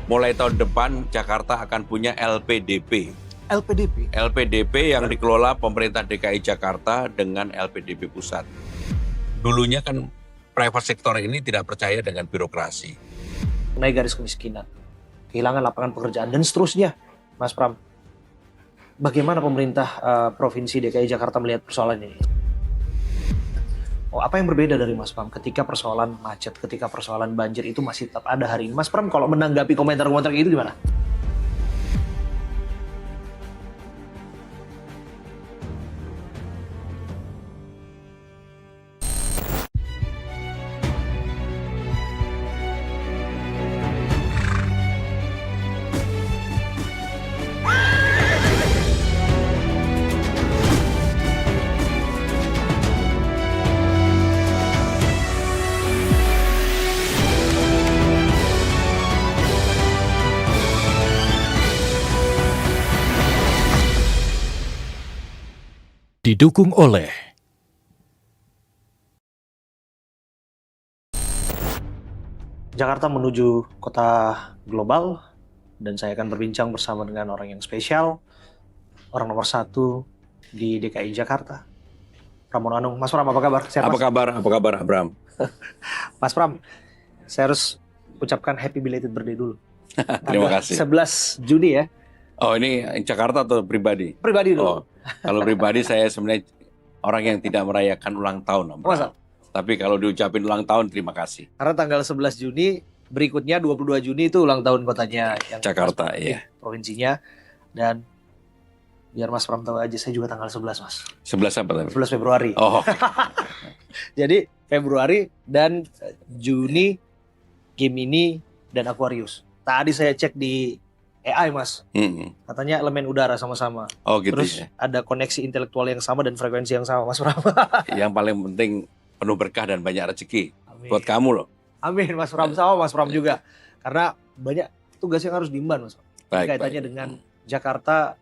mulai tahun depan Jakarta akan punya LPDP. LPDP? LPDP yang dikelola pemerintah DKI Jakarta dengan LPDP pusat. Dulunya kan private sector ini tidak percaya dengan birokrasi. Naik garis kemiskinan, kehilangan lapangan pekerjaan, dan seterusnya. Mas Pram, bagaimana pemerintah Provinsi DKI Jakarta melihat persoalan ini? Apa yang berbeda dari Mas Pram ketika persoalan macet, ketika persoalan banjir itu masih tetap ada hari ini? Mas Pram, kalau menanggapi komentar-komentar itu gimana? Didukung oleh Jakarta menuju kota global, dan saya akan berbincang bersama dengan orang yang spesial, orang nomor 1 di DKI Jakarta, Pramono Anung. Mas Pram, apa kabar? Sehat, Apa Mas? kabar Abram? Mas Pram, saya harus ucapkan happy belated birthday dulu. Terima kasih. 11 Juni ya. Oh, ini Jakarta atau pribadi? Pribadi dulu. Oh, kalau pribadi saya sebenarnya orang yang tidak merayakan ulang tahun, Abram. Masa? Tapi kalau diucapin ulang tahun, terima kasih. Karena tanggal 11 Juni, berikutnya 22 Juni itu ulang tahun kotanya yang Jakarta, iya. Provinsinya. Dan biar Mas Pram tahu aja, saya juga tanggal 11, Mas. 11 apa tadi? 11 Februari. Oh, Jadi Februari dan Juni, Gemini dan Aquarius. Tadi saya cek di AI, Mas. Katanya elemen udara sama-sama. Oh gitu. Terus ya. ada koneksi intelektual yang sama dan frekuensi yang sama, Mas Pram. Yang paling penting penuh berkah dan banyak rezeki Amin. buat kamu loh. Amin, Mas Pram, sama Mas Pram juga. Karena banyak tugas yang harus diemban, Mas Pram. Kaitannya dengan Jakarta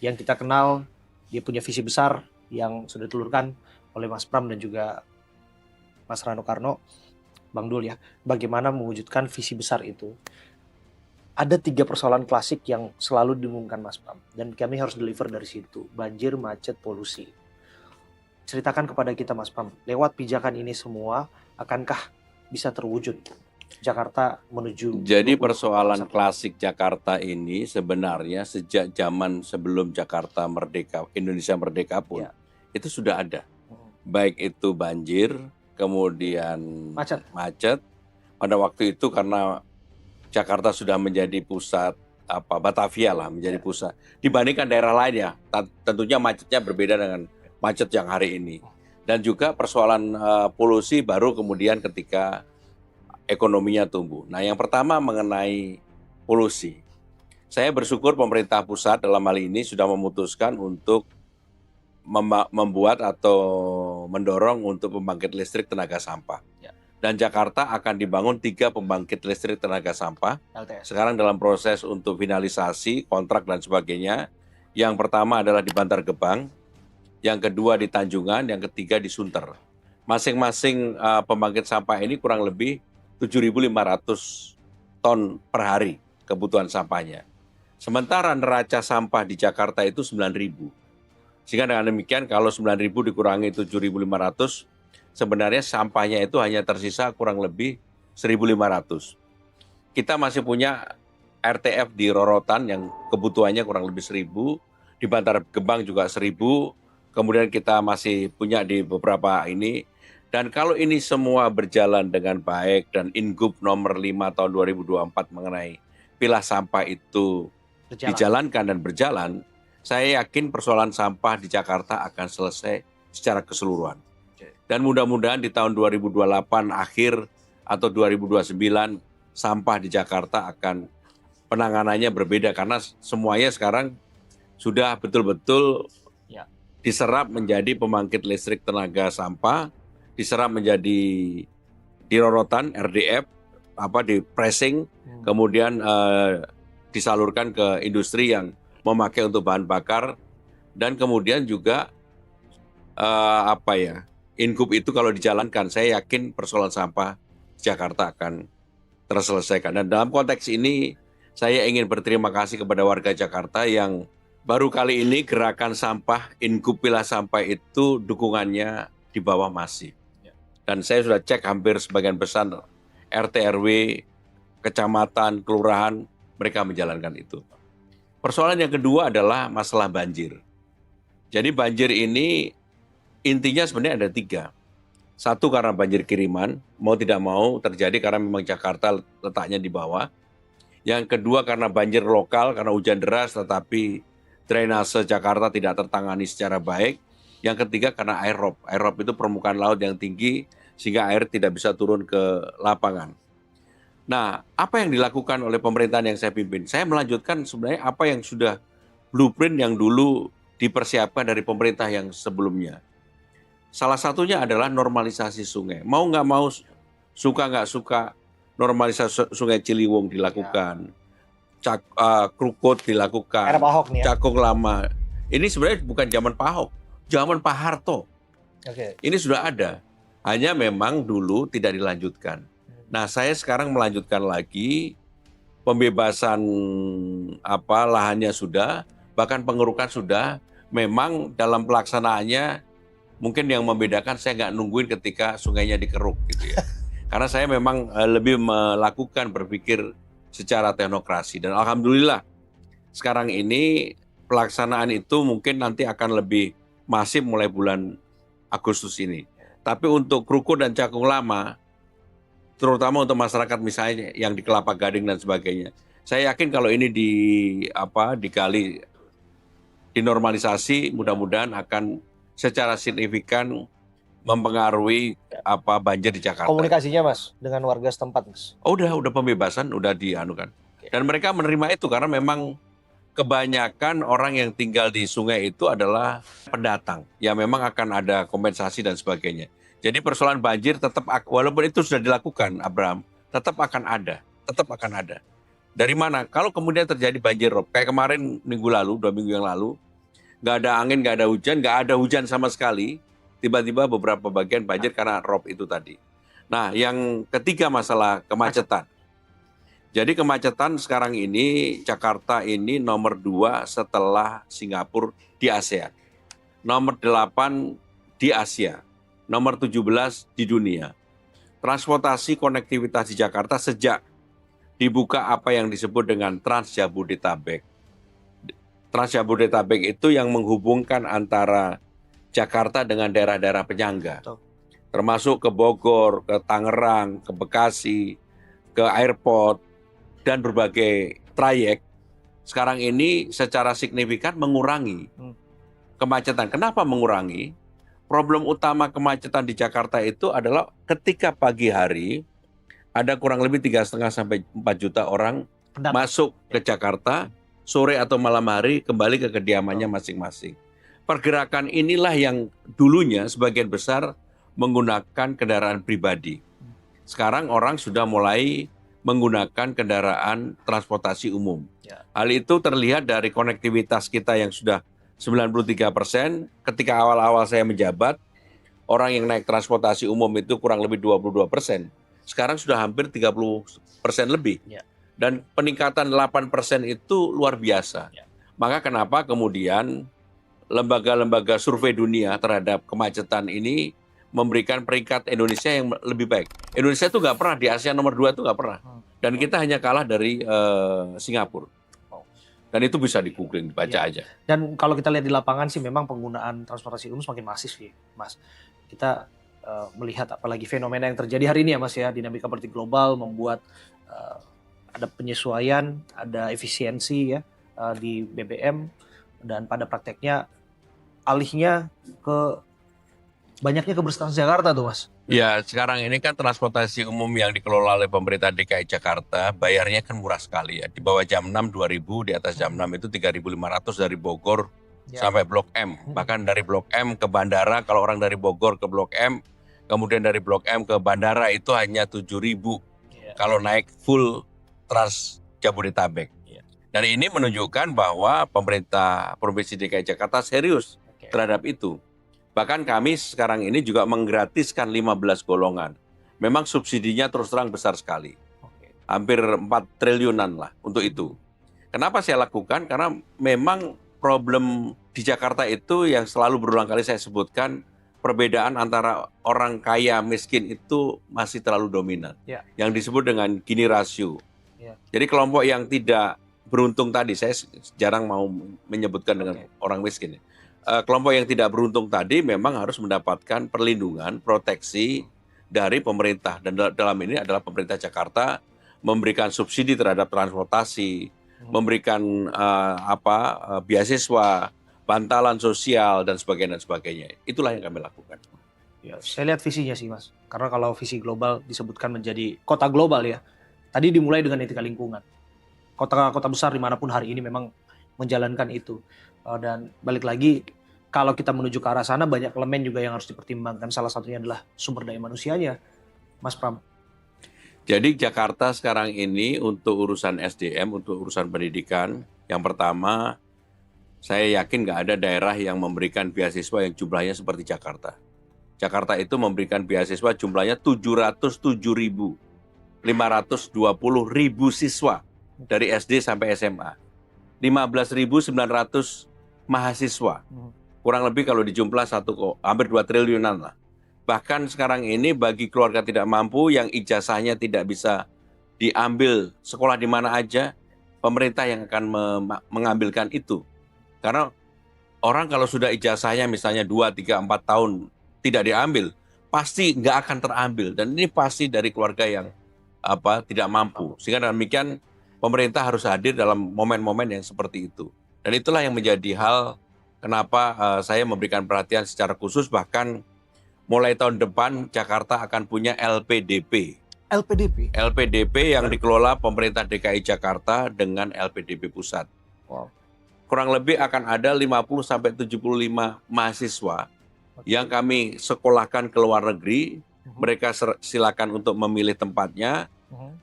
yang kita kenal, dia punya visi besar yang sudah ditulurkan oleh Mas Pram dan juga Mas Rano Karno, Bang Dul ya. Bagaimana mewujudkan visi besar itu? Ada 3 persoalan klasik yang selalu didengungkan Mas Pram, dan kami harus deliver dari situ: banjir, macet, polusi. Ceritakan kepada kita, Mas Pram, lewat pijakan ini semua, akankah bisa terwujud Jakarta menuju... Jadi persoalan klasik Jakarta ini sebenarnya sejak zaman sebelum Jakarta merdeka, Indonesia merdeka pun, itu sudah ada. Baik itu banjir, kemudian macet. Pada waktu itu karena Jakarta sudah menjadi pusat Batavia lah, menjadi pusat dibandingkan daerah lain ya. Tentunya macetnya berbeda dengan macet yang hari ini. Dan juga persoalan polusi baru kemudian ketika ekonominya tumbuh. Nah, yang pertama mengenai polusi. Saya bersyukur pemerintah pusat dalam hal ini sudah memutuskan untuk membuat atau mendorong untuk pembangkit listrik tenaga sampah. Dan Jakarta akan dibangun 3 pembangkit listrik tenaga sampah. LTS. Sekarang dalam proses untuk finalisasi kontrak dan sebagainya. Yang pertama adalah di Bantar Gebang, yang kedua di Tanjungan, yang ketiga di Sunter. Masing-masing pembangkit sampah ini kurang lebih 7.500 ton per hari kebutuhan sampahnya. Sementara neraca sampah di Jakarta itu 9.000. Sehingga dengan demikian kalau 9.000 dikurangi 7.500, sebenarnya sampahnya itu hanya tersisa kurang lebih 1.500. Kita masih punya RTF di Rorotan yang kebutuhannya kurang lebih 1.000, di Bantar Gebang juga 1.000, kemudian kita masih punya di beberapa ini. Dan kalau ini semua berjalan dengan baik dan Ingup nomor 5 tahun 2024 mengenai pilah sampah itu dijalankan dan berjalan, saya yakin persoalan sampah di Jakarta akan selesai secara keseluruhan. Dan mudah-mudahan di tahun 2028 akhir atau 2029 sampah di Jakarta akan penanganannya berbeda karena semuanya sekarang sudah betul-betul diserap menjadi pembangkit listrik tenaga sampah, diserap menjadi di Rorotan RDF, di pressing, kemudian disalurkan ke industri yang memakai untuk bahan bakar, dan kemudian juga Ingup itu kalau dijalankan, saya yakin persoalan sampah Jakarta akan terselesaikan. Dan dalam konteks ini saya ingin berterima kasih kepada warga Jakarta yang baru kali ini gerakan sampah, Ingup Pilah Sampah itu dukungannya di bawah masif. Dan saya sudah cek hampir sebagian besar RT, RW, kecamatan, kelurahan, mereka menjalankan itu. Persoalan yang kedua adalah masalah banjir. Jadi banjir ini intinya sebenarnya ada 3. Satu karena banjir kiriman, mau tidak mau terjadi karena memang Jakarta letaknya di bawah. Yang kedua karena banjir lokal, karena hujan deras tetapi drainase Jakarta tidak tertangani secara baik. Yang ketiga karena aerob. Aerob itu permukaan laut yang tinggi sehingga air tidak bisa turun ke lapangan. Nah, apa yang dilakukan oleh pemerintahan yang saya pimpin? Saya melanjutkan sebenarnya apa yang sudah blueprint yang dulu dipersiapkan dari pemerintah yang sebelumnya. Salah satunya adalah normalisasi sungai. Mau nggak mau, suka nggak suka, normalisasi sungai Ciliwung dilakukan, Krukut dilakukan, Era Pak Ahok nih ya. Cakung Lama. Ini sebenarnya bukan zaman Pak Ahok, zaman Pak Harto. Ini sudah ada, hanya memang dulu tidak dilanjutkan. Nah, saya sekarang melanjutkan lagi, pembebasan lahannya sudah, bahkan pengerukan sudah. Memang dalam pelaksanaannya mungkin yang membedakan saya nggak nungguin ketika sungainya dikeruk gitu ya. Karena saya memang lebih melakukan berpikir secara teknokrasi. Dan alhamdulillah sekarang ini pelaksanaan itu mungkin nanti akan lebih masif mulai bulan Agustus ini. Tapi untuk Krukut dan Cakung Lama, terutama untuk masyarakat misalnya yang di Kelapa Gading dan sebagainya, saya yakin kalau ini digali, dinormalisasi, mudah-mudahan akan secara signifikan mempengaruhi banjir di Jakarta. Komunikasinya Mas dengan warga setempat Mas? Oh, udah pembebasan, udah dianukan. Dan mereka menerima itu karena memang kebanyakan orang yang tinggal di sungai itu adalah pendatang. Ya memang akan ada kompensasi dan sebagainya. Jadi persoalan banjir tetap, walaupun itu sudah dilakukan Abraham, tetap akan ada. Dari mana? Kalau kemudian terjadi banjir rob, kayak kemarin minggu lalu, 2 minggu yang lalu, nggak ada angin, nggak ada hujan sama sekali, tiba-tiba beberapa bagian banjir karena rob itu tadi. Nah, yang ketiga masalah kemacetan. Jadi kemacetan sekarang ini, Jakarta ini nomor 2 setelah Singapura di ASEAN. Nomor 8 di Asia. Nomor 17 di dunia. Transportasi konektivitas di Jakarta sejak dibuka apa yang disebut dengan Trans Jabodetabek. Trans Jabodetabek itu yang menghubungkan antara Jakarta dengan daerah-daerah penyangga. Termasuk ke Bogor, ke Tangerang, ke Bekasi, ke airport, dan berbagai trayek. Sekarang ini secara signifikan mengurangi kemacetan. Kenapa mengurangi? Problem utama kemacetan di Jakarta itu adalah ketika pagi hari ada kurang lebih 3,5 sampai 4 juta orang masuk ke Jakarta, sore atau malam hari kembali ke kediamannya masing-masing. Pergerakan inilah yang dulunya sebagian besar menggunakan kendaraan pribadi. Sekarang orang sudah mulai menggunakan kendaraan transportasi umum. Hal itu terlihat dari konektivitas kita yang sudah 93%. Ketika awal-awal saya menjabat, orang yang naik transportasi umum itu kurang lebih 22%. Sekarang sudah hampir 30% lebih. Dan peningkatan 8% itu luar biasa. Maka kenapa kemudian lembaga-lembaga survei dunia terhadap kemacetan ini memberikan peringkat Indonesia yang lebih baik. Indonesia itu nggak pernah, di Asia nomor 2 itu nggak pernah. Dan kita hanya kalah dari Singapura. Dan itu bisa di-googling, dibaca aja. Dan kalau kita lihat di lapangan sih memang penggunaan transportasi umum semakin masif sih, Mas. Kita melihat apalagi fenomena yang terjadi hari ini ya Mas ya, dinamika politik global membuat ada penyesuaian, ada efisiensi ya di BBM, dan pada prakteknya alihnya ke banyaknya ke bus Transjakarta tuh Mas. Ya, sekarang ini kan transportasi umum yang dikelola oleh pemerintah DKI Jakarta, bayarnya kan murah sekali ya. Di bawah jam 6 2.000, di atas jam 6 itu 3.500 dari Bogor sampai Blok M. Bahkan dari Blok M ke bandara, kalau orang dari Bogor ke Blok M, kemudian dari Blok M ke bandara itu hanya 7.000 kalau naik full Trans Jabodetabek. Dan ini menunjukkan bahwa pemerintah Provinsi DKI Jakarta serius terhadap itu. Bahkan kami sekarang ini juga menggratiskan 15 golongan. Memang subsidinya terus terang besar sekali. hampir 4 triliunan lah untuk itu. Kenapa saya lakukan? Karena memang problem di Jakarta itu yang selalu berulang kali saya sebutkan, perbedaan antara orang kaya miskin itu masih terlalu dominan. Ya. Yang disebut dengan Gini rasio. Ya. Jadi kelompok yang tidak beruntung tadi, saya jarang mau menyebutkan dengan orang miskin. Kelompok yang tidak beruntung tadi memang harus mendapatkan perlindungan, proteksi dari pemerintah. Dan dalam ini adalah pemerintah Jakarta memberikan subsidi terhadap transportasi, memberikan beasiswa, bantalan sosial dan sebagainya. Itulah yang kami lakukan. Ya, saya lihat visinya sih Mas. Karena kalau visi global disebutkan menjadi kota global ya. Tadi dimulai dengan etika lingkungan. Kota-kota besar dimanapun hari ini memang menjalankan itu. Dan balik lagi, kalau kita menuju ke arah sana banyak elemen juga yang harus dipertimbangkan. Salah satunya adalah sumber daya manusianya, Mas Pram. Jadi Jakarta sekarang ini untuk urusan SDM, untuk urusan pendidikan, yang pertama saya yakin nggak ada daerah yang memberikan beasiswa yang jumlahnya seperti Jakarta. Jakarta itu memberikan beasiswa jumlahnya 707.520.000 siswa dari SD sampai SMA. 15.900 mahasiswa. Kurang lebih kalau dijumlah hampir 2 triliunan lah. Bahkan sekarang ini bagi keluarga tidak mampu yang ijazahnya tidak bisa diambil sekolah di mana aja, pemerintah yang akan mengambilkan itu. Karena orang kalau sudah ijazahnya misalnya 2, 3, 4 tahun tidak diambil, pasti nggak akan terambil. Dan ini pasti dari keluarga yang tidak mampu. Sehingga demikian pemerintah harus hadir dalam momen-momen yang seperti itu. Dan itulah yang menjadi hal kenapa saya memberikan perhatian secara khusus, bahkan mulai tahun depan Jakarta akan punya LPDP. LPDP yang dikelola pemerintah DKI Jakarta dengan LPDP pusat. Wow. Kurang lebih akan ada 50-75 mahasiswa yang kami sekolahkan ke luar negeri. Mereka silakan untuk memilih tempatnya.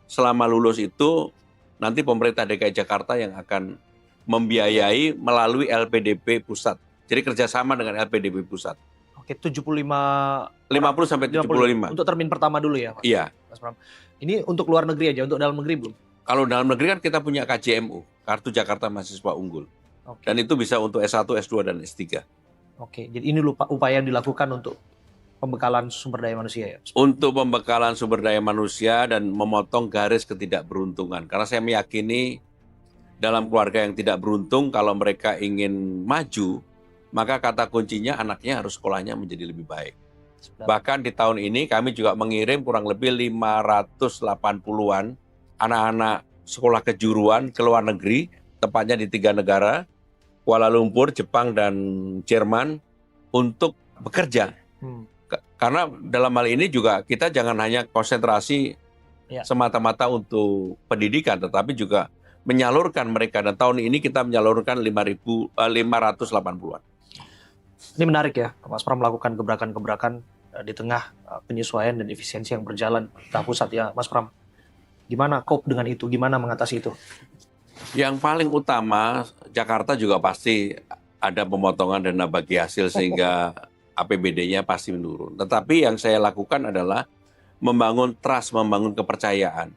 Selama lulus itu nanti pemerintah DKI Jakarta yang akan membiayai melalui LPDP pusat. Jadi kerjasama dengan LPDP pusat. Oke, 50 sampai 75. Untuk termin pertama dulu ya, Mas? Iya. Mas Pram. Ini untuk luar negeri aja, untuk dalam negeri belum? Kalau dalam negeri kan kita punya KJMU, Kartu Jakarta Mahasiswa Unggul. Oke. Dan itu bisa untuk S1, S2, dan S3. Oke, jadi ini upaya yang dilakukan untuk pembekalan sumber daya manusia ya? Untuk pembekalan sumber daya manusia dan memotong garis ketidakberuntungan. Karena saya meyakini dalam keluarga yang tidak beruntung, kalau mereka ingin maju, maka kata kuncinya anaknya harus sekolahnya menjadi lebih baik. Bahkan di tahun ini kami juga mengirim kurang lebih 580-an anak-anak sekolah kejuruan ke luar negeri, tepatnya di 3 negara, Kuala Lumpur, Jepang, dan Jerman, untuk bekerja. Karena dalam hal ini juga kita jangan hanya konsentrasi semata-mata untuk pendidikan, tetapi juga menyalurkan mereka. Dan tahun ini kita menyalurkan 580-an. Ini menarik ya, Mas Pram melakukan gebrakan-gebrakan di tengah penyesuaian dan efisiensi yang berjalan di pusat ya, Mas Pram. Gimana cope dengan itu? Gimana mengatasi itu? Yang paling utama, Jakarta juga pasti ada pemotongan dana bagi hasil sehingga APBD-nya pasti menurun. Tetapi yang saya lakukan adalah membangun trust, membangun kepercayaan.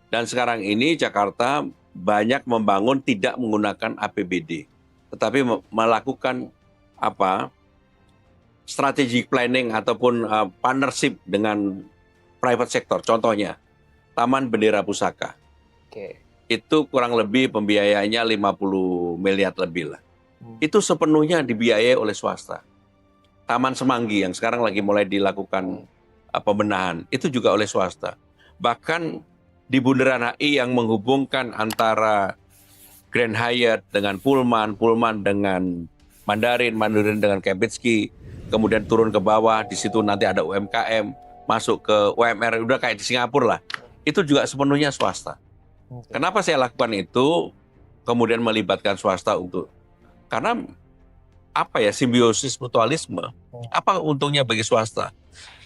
Dan sekarang ini Jakarta banyak membangun tidak menggunakan APBD, tetapi melakukan strategic planning ataupun partnership dengan private sector. Contohnya, Taman Bendera Pusaka. Oke. Itu kurang lebih pembiayaannya 50 miliar lebih lah. Itu sepenuhnya dibiayai oleh swasta. Taman Semanggi yang sekarang lagi mulai dilakukan pembenahan, itu juga oleh swasta. Bahkan di Bundaran HI yang menghubungkan antara Grand Hyatt dengan Pullman, Pullman dengan Mandarin dengan Kempinski, kemudian turun ke bawah, di situ nanti ada UMKM, masuk ke UMR, udah kayak di Singapura lah. Itu juga sepenuhnya swasta. Kenapa saya lakukan itu, kemudian melibatkan swasta karena simbiosis mutualisme, apa untungnya bagi swasta?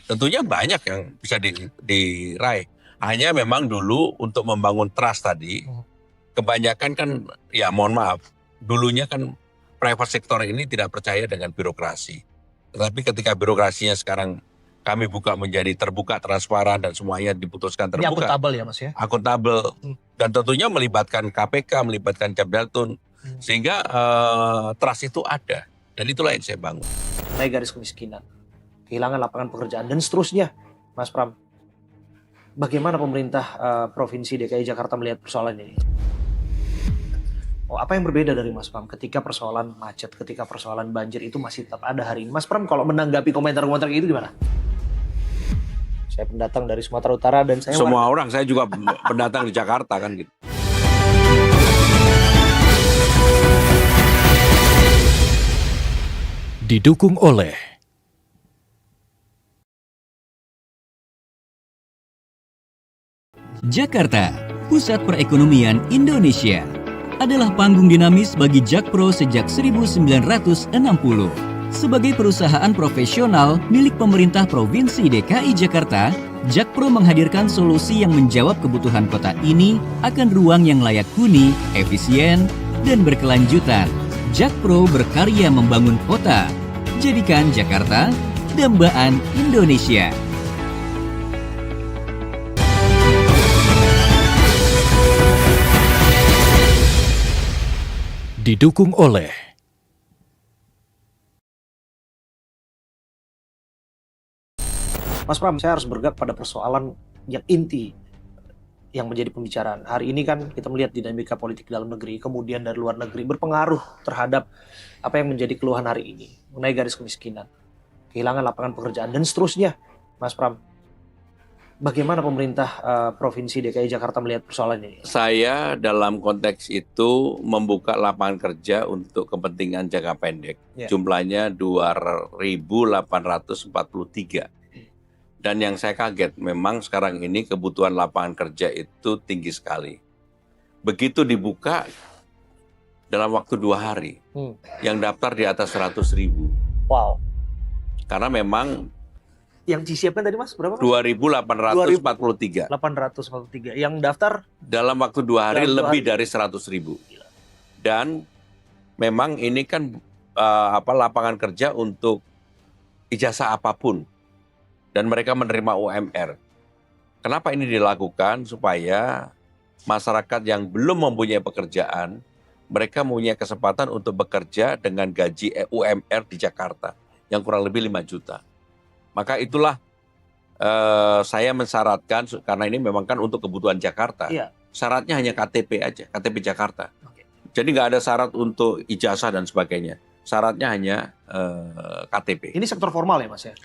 Tentunya banyak yang bisa diraih. Hanya memang dulu untuk membangun trust tadi, kebanyakan kan, ya mohon maaf, dulunya kan private sector ini tidak percaya dengan birokrasi. Tetapi ketika birokrasinya sekarang kami buka menjadi terbuka, transparan, dan semuanya diputuskan Ini terbuka. akuntabel ya Mas ya? Akuntabel. Dan tentunya melibatkan KPK, melibatkan Capdatun. Sehingga trust itu ada. Dan itulah yang saya bangun. Naik garis kemiskinan, kehilangan lapangan pekerjaan, dan seterusnya. Mas Pram, bagaimana pemerintah Provinsi DKI Jakarta melihat persoalan ini? Apa yang berbeda dari Mas Pram ketika persoalan macet, ketika persoalan banjir itu masih tetap ada hari ini? Mas Pram kalau menanggapi komentar-komentar itu gimana? Saya pendatang dari Sumatera Utara dan saya semua orang, saya juga pendatang di Jakarta kan gitu. Didukung oleh Jakarta, pusat perekonomian Indonesia, adalah panggung dinamis bagi Jakpro sejak 1960. Sebagai perusahaan profesional milik pemerintah Provinsi DKI Jakarta, Jakpro menghadirkan solusi yang menjawab kebutuhan kota ini akan ruang yang layak huni, efisien, dan berkelanjutan. Jakpro berkarya membangun kota. Jadikan Jakarta dambaan Indonesia. didukung oleh Mas Pram, saya harus bergerak pada persoalan yang inti yang menjadi pembicaraan. Hari ini kan kita melihat dinamika politik dalam negeri, kemudian dari luar negeri berpengaruh terhadap apa yang menjadi keluhan hari ini. Mengenai garis kemiskinan, kehilangan lapangan pekerjaan, dan seterusnya. Mas Pram, bagaimana pemerintah Provinsi DKI Jakarta melihat persoalan ini? Saya dalam konteks itu membuka lapangan kerja untuk kepentingan jangka pendek. Jumlahnya 2.843. Dan yang saya kaget, memang sekarang ini kebutuhan lapangan kerja itu tinggi sekali. Begitu dibuka, dalam waktu 2 hari, yang daftar di atas 100.000. Wow. Karena memang yang disiapkan tadi Mas, berapa Mas? 2.843. 843. Yang daftar? Dalam waktu 2 hari lebih dari 100.000. Dan memang ini kan lapangan kerja untuk ijazah apapun. Dan mereka menerima UMR. Kenapa ini dilakukan? Supaya masyarakat yang belum mempunyai pekerjaan, mereka mempunyai kesempatan untuk bekerja dengan gaji UMR di Jakarta, yang kurang lebih 5 juta. Maka itulah saya mensyaratkan, karena ini memang kan untuk kebutuhan Jakarta. Iya. Syaratnya hanya KTP aja, KTP Jakarta. Jadi nggak ada syarat untuk ijazah dan sebagainya. Syaratnya hanya KTP. Ini sektor formal ya Mas ya?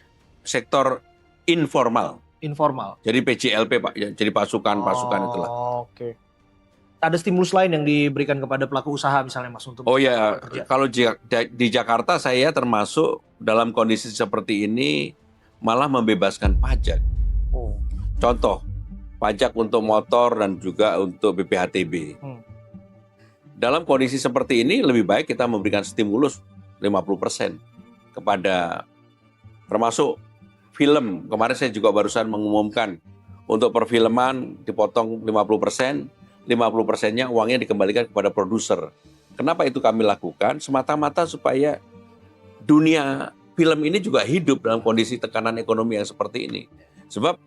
Sektor informal. Informal. Jadi PJLP Pak, jadi pasukan-pasukan itulah. Oke. Ada stimulus lain yang diberikan kepada pelaku usaha misalnya Mas untuk kerja? Kalau di Jakarta saya termasuk dalam kondisi seperti ini malah membebaskan pajak. Contoh, pajak untuk motor dan juga untuk BPHTB. Dalam kondisi seperti ini lebih baik kita memberikan stimulus 50% kepada, termasuk film. Kemarin saya juga barusan mengumumkan untuk perfilman dipotong 50%, 50%-nya uangnya dikembalikan kepada produser. Kenapa itu kami lakukan? Semata-mata supaya dunia film ini juga hidup dalam kondisi tekanan ekonomi yang seperti ini. Sebab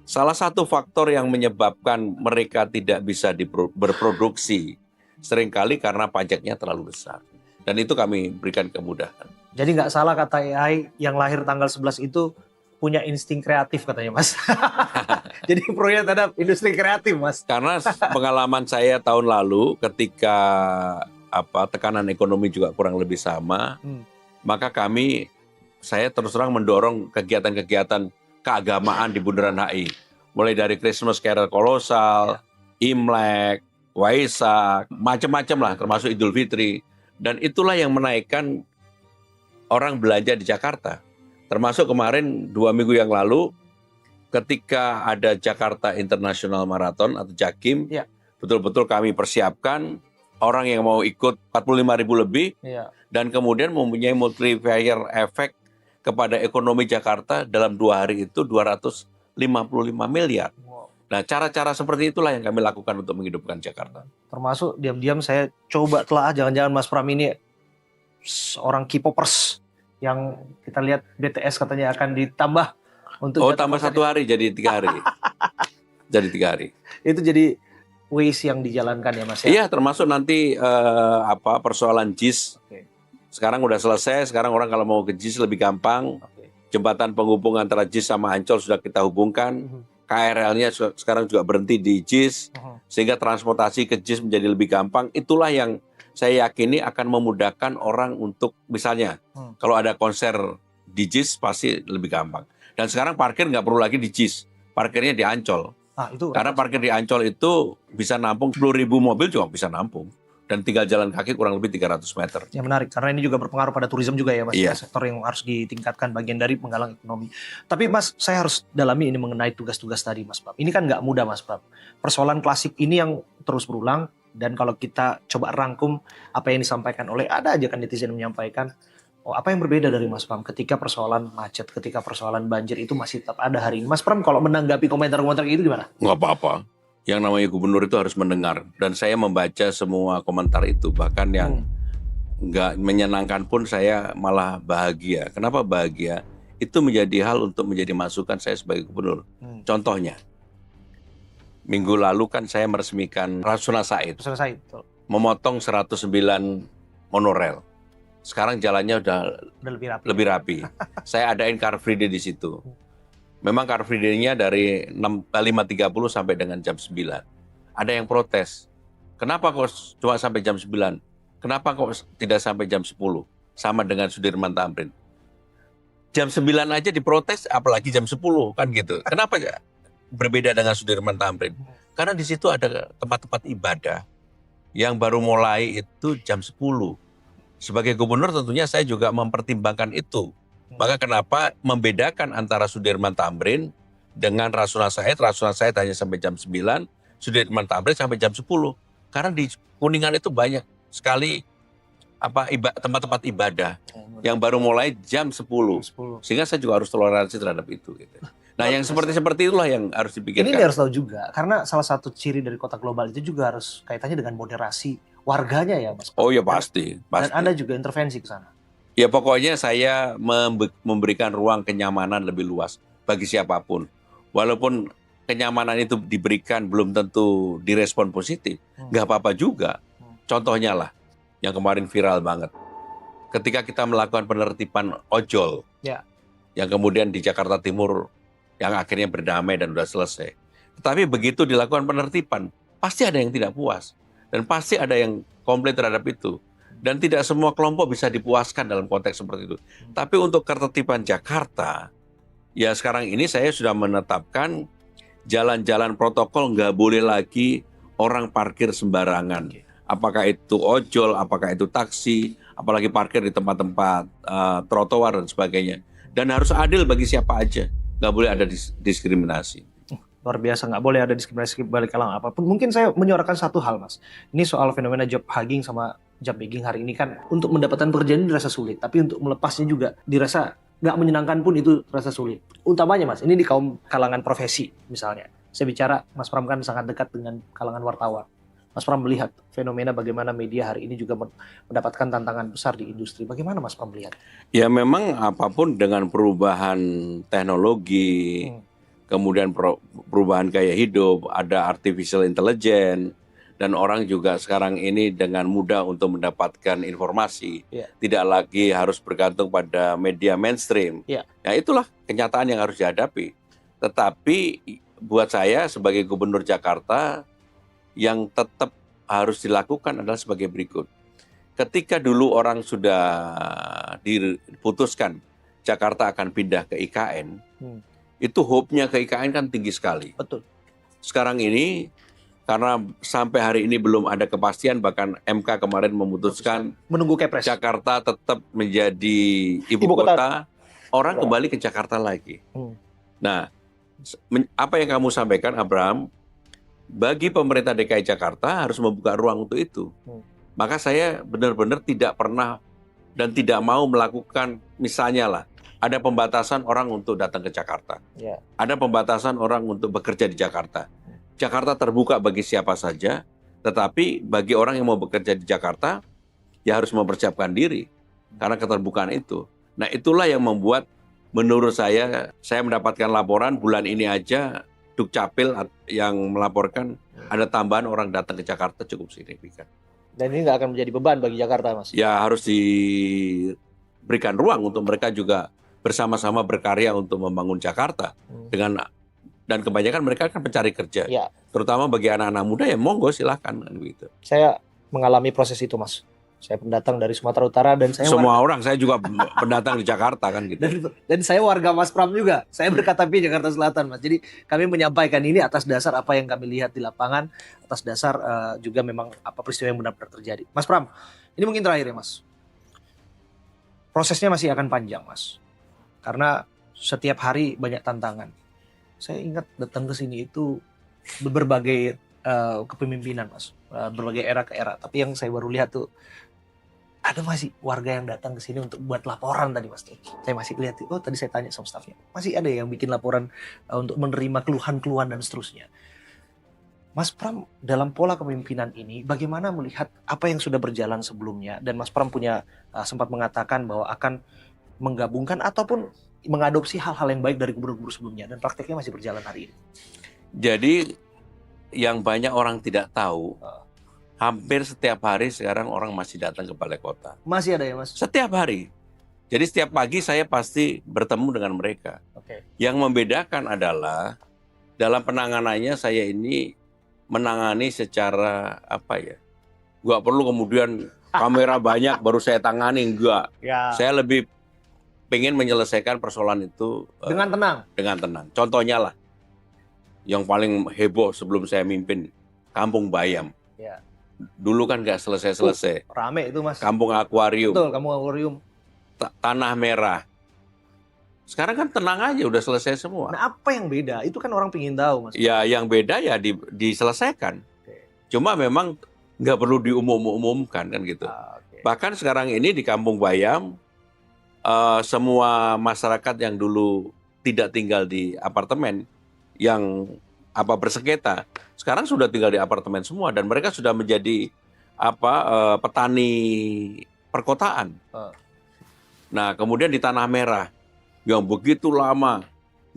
salah satu faktor yang menyebabkan mereka tidak bisa berproduksi seringkali karena pajaknya terlalu besar. Dan itu kami berikan kemudahan. Jadi nggak salah kata AI yang lahir tanggal 11 itu punya insting kreatif katanya Mas. Jadi proyek terhadap industri kreatif Mas. Karena pengalaman saya tahun lalu ketika tekanan ekonomi juga kurang lebih sama, maka saya terus terang mendorong kegiatan-kegiatan keagamaan di Bundaran HI. Mulai dari Christmas Carol kolosal, Imlek, Waisak, macam-macam lah, termasuk Idul Fitri. Dan itulah yang menaikkan orang belanja di Jakarta. Termasuk kemarin 2 minggu yang lalu ketika ada Jakarta International Marathon atau JAKIM, betul-betul kami persiapkan orang yang mau ikut 45.000 lebih, dan kemudian mempunyai multiplier efek kepada ekonomi Jakarta dalam 2 hari itu 255 miliar. Nah, cara-cara seperti itulah yang kami lakukan untuk menghidupkan Jakarta. Termasuk diam-diam saya coba telah jangan-jangan Mas Pram ini seorang K-popers yang kita lihat BTS katanya akan ditambah tambah 1 hari jadi 3 hari. Jadi 3 hari. Itu jadi ways yang dijalankan ya Mas ya? Iya, termasuk nanti persoalan JIS. Oke. Sekarang udah selesai, sekarang orang kalau mau ke JIS lebih gampang. Oke. Jembatan penghubung antara JIS sama Ancol sudah kita hubungkan. KRL-nya sekarang juga berhenti di JIS, sehingga transportasi ke JIS menjadi lebih gampang. Itulah yang saya yakini akan memudahkan orang untuk misalnya kalau ada konser di JIS pasti lebih gampang. Dan sekarang parkir nggak perlu lagi di JIS, parkirnya di Ancol. Karena parkir di Ancol itu bisa nampung 10.000 mobil juga bisa nampung. Dan tinggal jalan kaki kurang lebih 300 meter. Ya menarik, karena ini juga berpengaruh pada turisme juga ya Mas. Iya. Sektor yang harus ditingkatkan, bagian dari penggalang ekonomi. Tapi Mas, saya harus dalami ini mengenai tugas-tugas tadi Mas Pram. Ini kan nggak mudah Mas Pram. Persoalan klasik ini yang terus berulang, dan kalau kita coba rangkum apa yang disampaikan oleh, ada aja kan netizen yang menyampaikan, apa yang berbeda dari Mas Pram ketika persoalan macet, ketika persoalan banjir itu masih tetap ada hari ini. Mas Pram kalau menanggapi komentar-komentar itu gimana? Nggak apa-apa. Yang namanya gubernur itu harus mendengar. Dan saya membaca semua komentar itu. Bahkan yang nggak menyenangkan pun saya malah bahagia. Kenapa bahagia? Itu menjadi hal untuk menjadi masukan saya sebagai gubernur. Contohnya, minggu lalu kan saya meresmikan Rasuna Said. Memotong 109 monorail. Sekarang jalannya udah lebih rapi. Saya adain Car Free Day di situ. Memang Car Free Day-nya dari 5.30 sampai dengan jam 9. Ada yang protes. Kenapa kok cuma sampai jam 9? Kenapa kok tidak sampai jam 10? Sama dengan Sudirman Tamrin. Jam 9 aja diprotes, apalagi jam 10 kan gitu. Kenapa ya berbeda dengan Sudirman Tamrin? Karena di situ ada tempat-tempat ibadah yang baru mulai itu jam 10. Sebagai gubernur tentunya saya juga mempertimbangkan itu. Maka kenapa membedakan antara Sudirman Tamrin dengan Rasuna Said? Rasuna Said hanya sampai jam 9, Sudirman Tamrin sampai jam 10. Karena di Kuningan itu banyak sekali tempat-tempat ibadah yang baru mulai jam 10. Sehingga saya juga harus toleransi terhadap itu. Gitu. Nah, yang seperti itulah yang harus dipikirkan. Ini harus tahu juga, karena salah satu ciri dari kota global itu juga harus kaitannya dengan moderasi warganya ya Mas. Oh ya pasti. Dan Anda juga intervensi ke sana. Ya pokoknya saya memberikan ruang kenyamanan lebih luas bagi siapapun. Walaupun kenyamanan itu diberikan belum tentu direspon positif, nggak apa-apa juga. Contohnya lah, yang kemarin viral banget. Ketika kita melakukan penertiban ojol, yang kemudian di Jakarta Timur, yang akhirnya berdamai dan sudah selesai. Tetapi begitu dilakukan penertiban, pasti ada yang tidak puas. Dan pasti ada yang komplain terhadap itu. Dan tidak semua kelompok bisa dipuaskan dalam konteks seperti itu. Tapi untuk ketertiban Jakarta, ya sekarang ini saya sudah menetapkan jalan-jalan protokol nggak boleh lagi orang parkir sembarangan. Apakah itu ojol, apakah itu taksi, apalagi parkir di tempat-tempat trotoar dan sebagainya. Dan harus adil bagi siapa aja, nggak boleh ada diskriminasi. Luar biasa, nggak boleh ada diskriminasi balik kalangan apapun. Mungkin saya menyuarakan satu hal Mas. Ini soal fenomena job hugging sama job begging hari ini kan untuk mendapatkan pekerjaan dirasa sulit, tapi untuk melepasnya juga dirasa nggak menyenangkan pun itu terasa sulit. Utamanya Mas, ini di kalangan profesi misalnya. Saya bicara, Mas Pram kan sangat dekat dengan kalangan wartawan. Mas Pram melihat fenomena bagaimana media hari ini juga mendapatkan tantangan besar di industri. Bagaimana Mas Pram melihat? Ya memang apapun dengan perubahan teknologi, kemudian perubahan gaya hidup, ada artificial intelligence, dan orang juga sekarang ini dengan mudah untuk mendapatkan informasi, tidak lagi harus bergantung pada media mainstream. Nah itulah kenyataan yang harus dihadapi. Tetapi buat saya sebagai gubernur Jakarta, yang tetap harus dilakukan adalah sebagai berikut. Ketika dulu orang sudah diputuskan Jakarta akan pindah ke IKN, itu hope-nya ke IKN kan tinggi sekali. Betul. Sekarang ini karena sampai hari ini belum ada kepastian, bahkan MK kemarin memutuskan menunggu Kepres. Jakarta tetap menjadi ibu kota, orang kembali ke Jakarta lagi. Nah, apa yang kamu sampaikan Abraham, bagi pemerintah DKI Jakarta harus membuka ruang untuk itu. Maka saya benar-benar tidak pernah dan tidak mau melakukan, misalnya lah, ada pembatasan orang untuk datang ke Jakarta. Ada pembatasan orang untuk bekerja di Jakarta. Jakarta terbuka bagi siapa saja, tetapi bagi orang yang mau bekerja di Jakarta, ya harus mempersiapkan diri karena keterbukaan itu. Nah itulah yang membuat menurut saya mendapatkan laporan bulan ini aja Dukcapil yang melaporkan ada tambahan orang datang ke Jakarta cukup signifikan. Dan ini nggak akan menjadi beban bagi Jakarta, Mas? Ya harus diberikan ruang untuk mereka juga bersama-sama berkarya untuk membangun Jakarta. Dan kebanyakan mereka kan pencari kerja. Ya. Terutama bagi anak-anak muda ya monggo silahkan kan gitu. Saya mengalami proses itu, Mas. Saya pendatang dari Sumatera Utara dan saya saya juga pendatang di Jakarta kan gitu. Dan saya warga Mas Pram juga. Saya berKTP Jakarta Selatan, Mas. Jadi kami menyampaikan ini atas dasar apa yang kami lihat di lapangan, atas dasar juga memang apa peristiwa yang benar-benar terjadi. Mas Pram, ini mungkin terakhir ya, Mas. Prosesnya masih akan panjang, Mas. Karena setiap hari banyak tantangan. Saya ingat datang ke sini itu berbagai kepemimpinan, Mas. Berbagai era ke era. Tapi yang saya baru lihat tuh ada masih warga yang datang ke sini untuk buat laporan tadi, Mas. Saya masih lihat, tadi saya tanya sama stafnya. Masih ada yang bikin laporan untuk menerima keluhan-keluhan dan seterusnya. Mas Pram, dalam pola kepemimpinan ini, bagaimana melihat apa yang sudah berjalan sebelumnya? Dan Mas Pram punya sempat mengatakan bahwa akan menggabungkan ataupun mengadopsi hal-hal yang baik dari gubernur-gubernur sebelumnya. Dan prakteknya masih berjalan hari ini. Jadi yang banyak orang tidak tahu, hampir setiap hari sekarang orang masih datang ke balai kota. Masih ada ya, Mas? Setiap hari. Jadi setiap pagi saya pasti bertemu dengan mereka. Oke. Yang membedakan adalah dalam penanganannya saya ini menangani secara apa ya? Nggak perlu kemudian kamera banyak baru saya tangani, enggak. Ya. Saya lebih pengen menyelesaikan persoalan itu Dengan tenang. Dengan tenang. Contohnya lah, yang paling heboh sebelum saya mimpin, Kampung Bayam. Ya. Dulu kan nggak selesai-selesai. Rame itu, Mas. Kampung Akuarium. Betul, Kampung Akuarium. Tanah Merah. Sekarang kan tenang aja, udah selesai semua. Nah, apa yang beda? Itu kan orang pingin tahu, Mas. Ya, yang beda ya diselesaikan. Oke. Cuma memang nggak perlu diumumkan kan gitu. Oke. Bahkan sekarang ini di Kampung Bayam, semua masyarakat yang dulu tidak tinggal di apartemen, yang bersengketa, sekarang sudah tinggal di apartemen semua dan mereka sudah menjadi petani perkotaan. Nah, kemudian di Tanah Merah yang begitu lama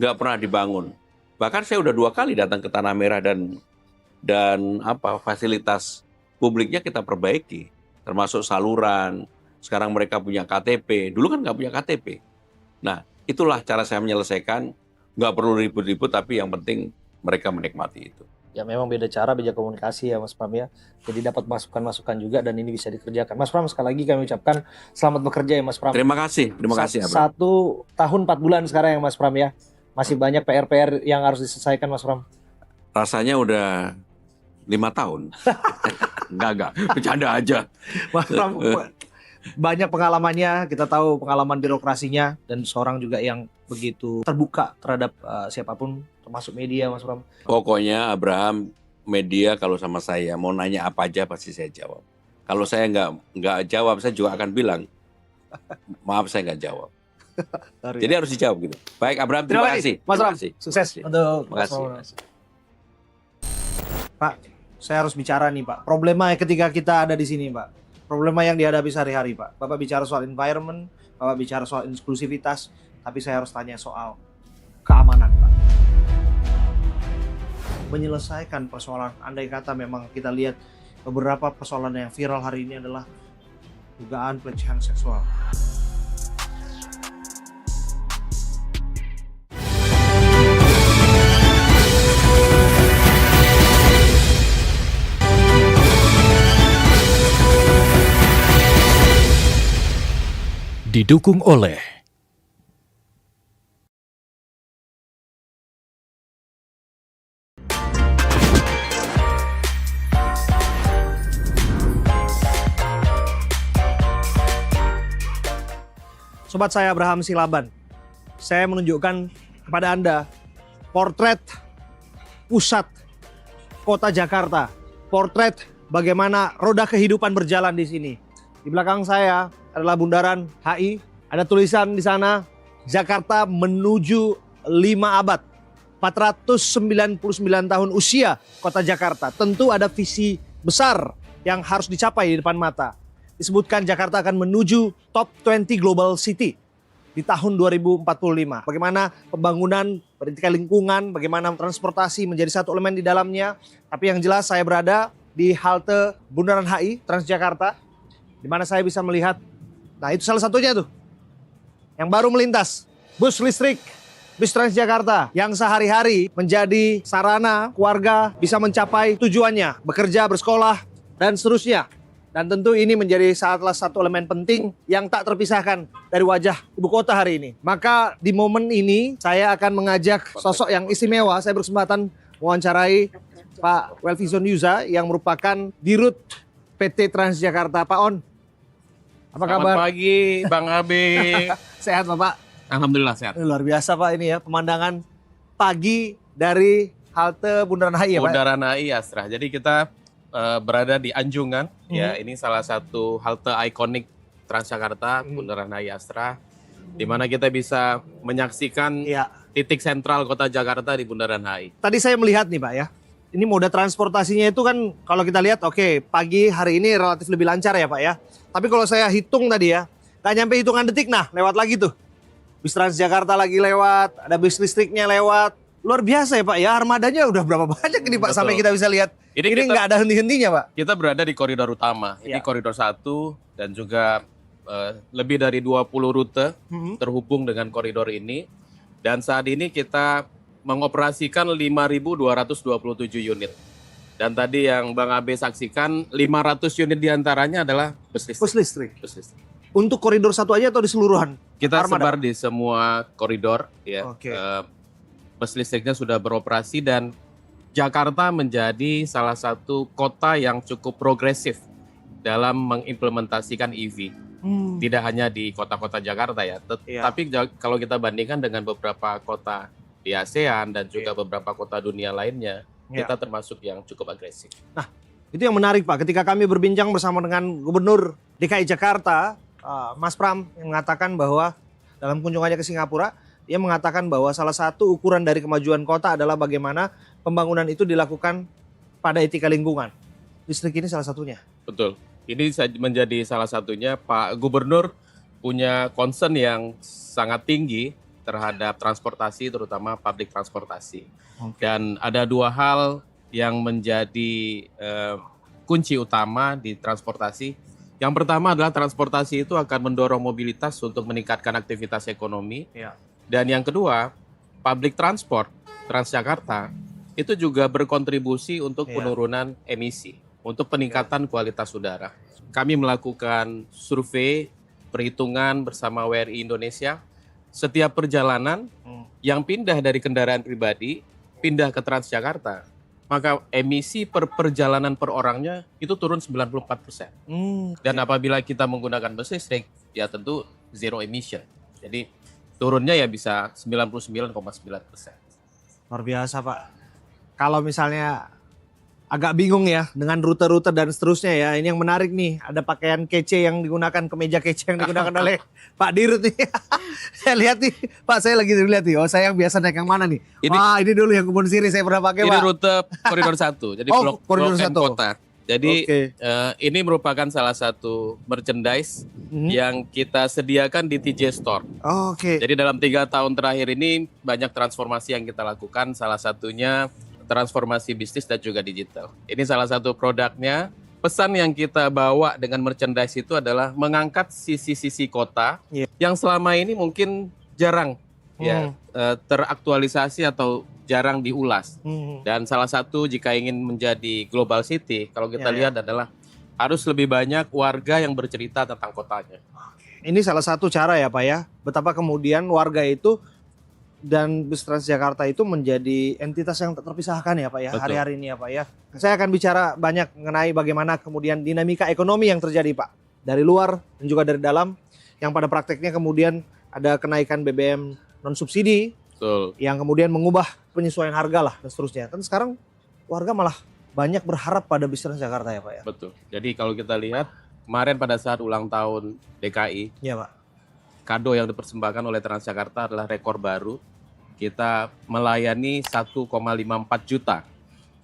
nggak pernah dibangun. Bahkan saya udah 2 kali datang ke Tanah Merah dan fasilitas publiknya kita perbaiki, termasuk saluran. Sekarang mereka punya KTP. Dulu kan nggak punya KTP. Nah, itulah cara saya menyelesaikan. Nggak perlu ribut-ribut, tapi yang penting mereka menikmati itu. Ya memang beda cara, beda komunikasi ya, Mas Pram ya. Jadi dapat masukan-masukan juga dan ini bisa dikerjakan. Mas Pram, sekali lagi kami ucapkan selamat bekerja ya, Mas Pram. Terima kasih Abraham. 1 tahun 4 bulan sekarang ya, Mas Pram ya. Masih banyak PR-PR yang harus diselesaikan, Mas Pram. Rasanya udah 5 tahun. Enggak, bercanda aja. Mas Pram, banyak pengalamannya, kita tahu pengalaman birokrasinya dan seorang juga yang begitu terbuka terhadap siapapun, termasuk media, Mas Pram. Pokoknya Abraham, media kalau sama saya mau nanya apa aja pasti saya jawab. Kalau saya nggak jawab, saya juga akan bilang maaf saya nggak jawab. Jadi harus dijawab gitu. Baik Abraham, terima kasih. Mas Pram, kasih. sukses untuk Terima kasih. Pak, saya harus bicara nih Pak. Problema ketika kita ada di sini Pak. Problema yang dihadapi sehari-hari Pak. Bapak bicara soal environment, Bapak bicara soal inklusivitas, tapi saya harus tanya soal keamanan Pak. Menyelesaikan persoalan, andai kata memang kita lihat beberapa persoalan yang viral hari ini adalah dugaan pelecehan seksual. Didukung oleh Sobat saya Abraham Silaban, saya menunjukkan kepada Anda portret pusat kota Jakarta, portret bagaimana roda kehidupan berjalan di sini. Di belakang saya adalah bundaran HI, ada tulisan di sana Jakarta menuju 5 abad, 499 tahun usia kota Jakarta. Tentu ada visi besar yang harus dicapai di depan mata. Disebutkan Jakarta akan menuju top 20 global city. di tahun 2045. Bagaimana pembangunan pendidikan lingkungan, bagaimana transportasi menjadi satu elemen di dalamnya. Tapi yang jelas saya berada di halte Bundaran HI Transjakarta, di mana saya bisa melihat, nah itu salah satunya tuh, yang baru melintas, bus listrik, bus Transjakarta yang sehari-hari menjadi sarana keluarga bisa mencapai tujuannya, bekerja, bersekolah, dan seterusnya. Dan tentu ini menjadi salah satu elemen penting yang tak terpisahkan dari wajah ibu kota hari ini. Maka di momen ini saya akan mengajak sosok yang istimewa. Saya berkesempatan mewawancarai Pak Welvison Yuza yang merupakan Dirut PT Transjakarta. Pak On, apa kabar? Selamat pagi Bang Abe. Sehat Bapak? Alhamdulillah sehat. Luar biasa Pak ini ya, pemandangan pagi dari halte Bundaran HI ya Pak? Bundaran HI Astra. Jadi kita berada di Anjungan. Ya, ini salah satu halte ikonik Transjakarta, Bundaran HI Astra, di mana kita bisa menyaksikan titik sentral kota Jakarta di Bundaran HI. Tadi saya melihat nih Pak ya, ini moda transportasinya itu kan kalau kita lihat oke, pagi hari ini relatif lebih lancar ya Pak ya. Tapi kalau saya hitung tadi ya, nggak nyampe hitungan detik, nah lewat lagi tuh. Bus Transjakarta lagi lewat, ada bus listriknya lewat. Luar biasa ya Pak ya, armadanya udah berapa banyak ini Pak. Betul. Sampai kita bisa lihat. Ini nggak ada henti-hentinya Pak. Kita berada di koridor utama, ini koridor 1 dan juga lebih dari 20 rute terhubung dengan koridor ini. Dan saat ini kita mengoperasikan 5.227 unit. Dan tadi yang Bang Abe saksikan, 500 unit diantaranya adalah bus listrik. Bus listrik. Bus listrik. Untuk koridor 1 aja atau di seluruhan? Kita sebar di semua koridor. Ya. Oke. Bus listriknya sudah beroperasi dan Jakarta menjadi salah satu kota yang cukup progresif dalam mengimplementasikan EV. Tidak hanya di kota-kota Jakarta ya, tapi kalau kita bandingkan dengan beberapa kota di ASEAN dan juga beberapa kota dunia lainnya, kita termasuk yang cukup agresif. Nah, itu yang menarik Pak. Ketika kami berbincang bersama dengan Gubernur DKI Jakarta, Mas Pram, yang mengatakan bahwa dalam kunjungannya ke Singapura, dia mengatakan bahwa salah satu ukuran dari kemajuan kota adalah bagaimana pembangunan itu dilakukan pada etika lingkungan. Listrik ini salah satunya. Betul. Ini menjadi salah satunya. Pak Gubernur punya concern yang sangat tinggi terhadap transportasi, terutama public transportasi. Dan ada dua hal yang menjadi kunci utama di transportasi. Yang pertama adalah transportasi itu akan mendorong mobilitas untuk meningkatkan aktivitas ekonomi. Dan yang kedua, public transport Transjakarta itu juga berkontribusi untuk penurunan emisi, untuk peningkatan kualitas udara. Kami melakukan survei perhitungan bersama WRI Indonesia. Setiap perjalanan yang pindah dari kendaraan pribadi, pindah ke Transjakarta, maka emisi per perjalanan per orangnya itu turun 94%. Dan apabila kita menggunakan bus listrik, ya tentu zero emission. Jadi turunnya ya bisa 99,9%. Luar biasa Pak. Kalau misalnya agak bingung ya dengan rute-rute dan seterusnya ya. Ini yang menarik nih. Ada pakaian kece yang digunakan, kemeja kece yang digunakan oleh Pak Dirut nih. Saya lihat nih, Pak saya lagi lihat nih. Oh saya yang biasa naik yang mana nih? Wah ini dulu yang Kebun Siri saya pernah pakai Pak. Ini rute koridor 1. Jadi blok M kota. Jadi ini merupakan salah satu merchandise yang kita sediakan di TJ Store. Jadi dalam 3 tahun terakhir ini banyak transformasi yang kita lakukan. Salah satunya transformasi bisnis dan juga digital. Ini salah satu produknya. Pesan yang kita bawa dengan merchandise itu adalah mengangkat sisi-sisi kota yang selama ini mungkin jarang teraktualisasi atau jarang diulas. Dan salah satu jika ingin menjadi global city, kalau kita lihat adalah harus lebih banyak warga yang bercerita tentang kotanya. Ini salah satu cara ya Pak ya, betapa kemudian warga itu dan bus Transjakarta itu menjadi entitas yang tak terpisahkan ya Pak ya. Betul. Hari-hari ini ya Pak ya. Saya akan bicara banyak mengenai bagaimana kemudian dinamika ekonomi yang terjadi Pak. Dari luar dan juga dari dalam, yang pada prakteknya kemudian ada kenaikan BBM non-subsidi. Betul. Yang kemudian mengubah penyesuaian harga lah dan seterusnya. Kan sekarang warga malah banyak berharap pada bus Transjakarta ya Pak ya. Betul. Jadi kalau kita lihat kemarin pada saat ulang tahun DKI, Pak, kado yang dipersembahkan oleh Transjakarta adalah rekor baru. Kita melayani 1,54 juta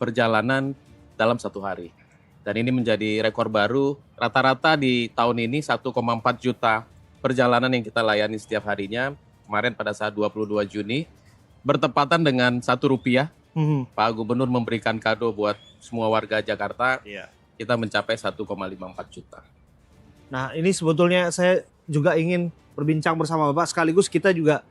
perjalanan dalam 1 hari. Dan ini menjadi rekor baru. Rata-rata di tahun ini 1,4 juta perjalanan yang kita layani setiap harinya. Kemarin pada saat 22 Juni, bertepatan dengan Rp1, Pak Gubernur memberikan kado buat semua warga Jakarta. Kita mencapai 1,54 juta. Nah, ini sebetulnya saya juga ingin berbincang bersama Bapak, sekaligus kita juga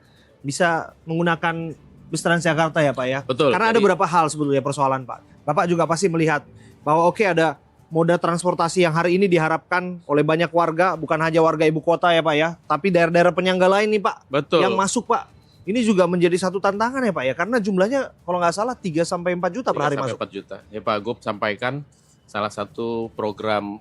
bisa menggunakan bus Transjakarta ya Pak ya. Betul. Karena ada beberapa hal sebetulnya persoalan Pak. Bapak juga pasti melihat bahwa ada moda transportasi yang hari ini diharapkan oleh banyak warga, bukan hanya warga ibu kota ya Pak ya, tapi daerah-daerah penyangga lain nih Pak. Betul. Yang masuk Pak. Ini juga menjadi satu tantangan ya Pak ya, karena jumlahnya kalau nggak salah 3-4 juta per hari masuk. 4 juta. Ya Pak Gub sampaikan salah satu program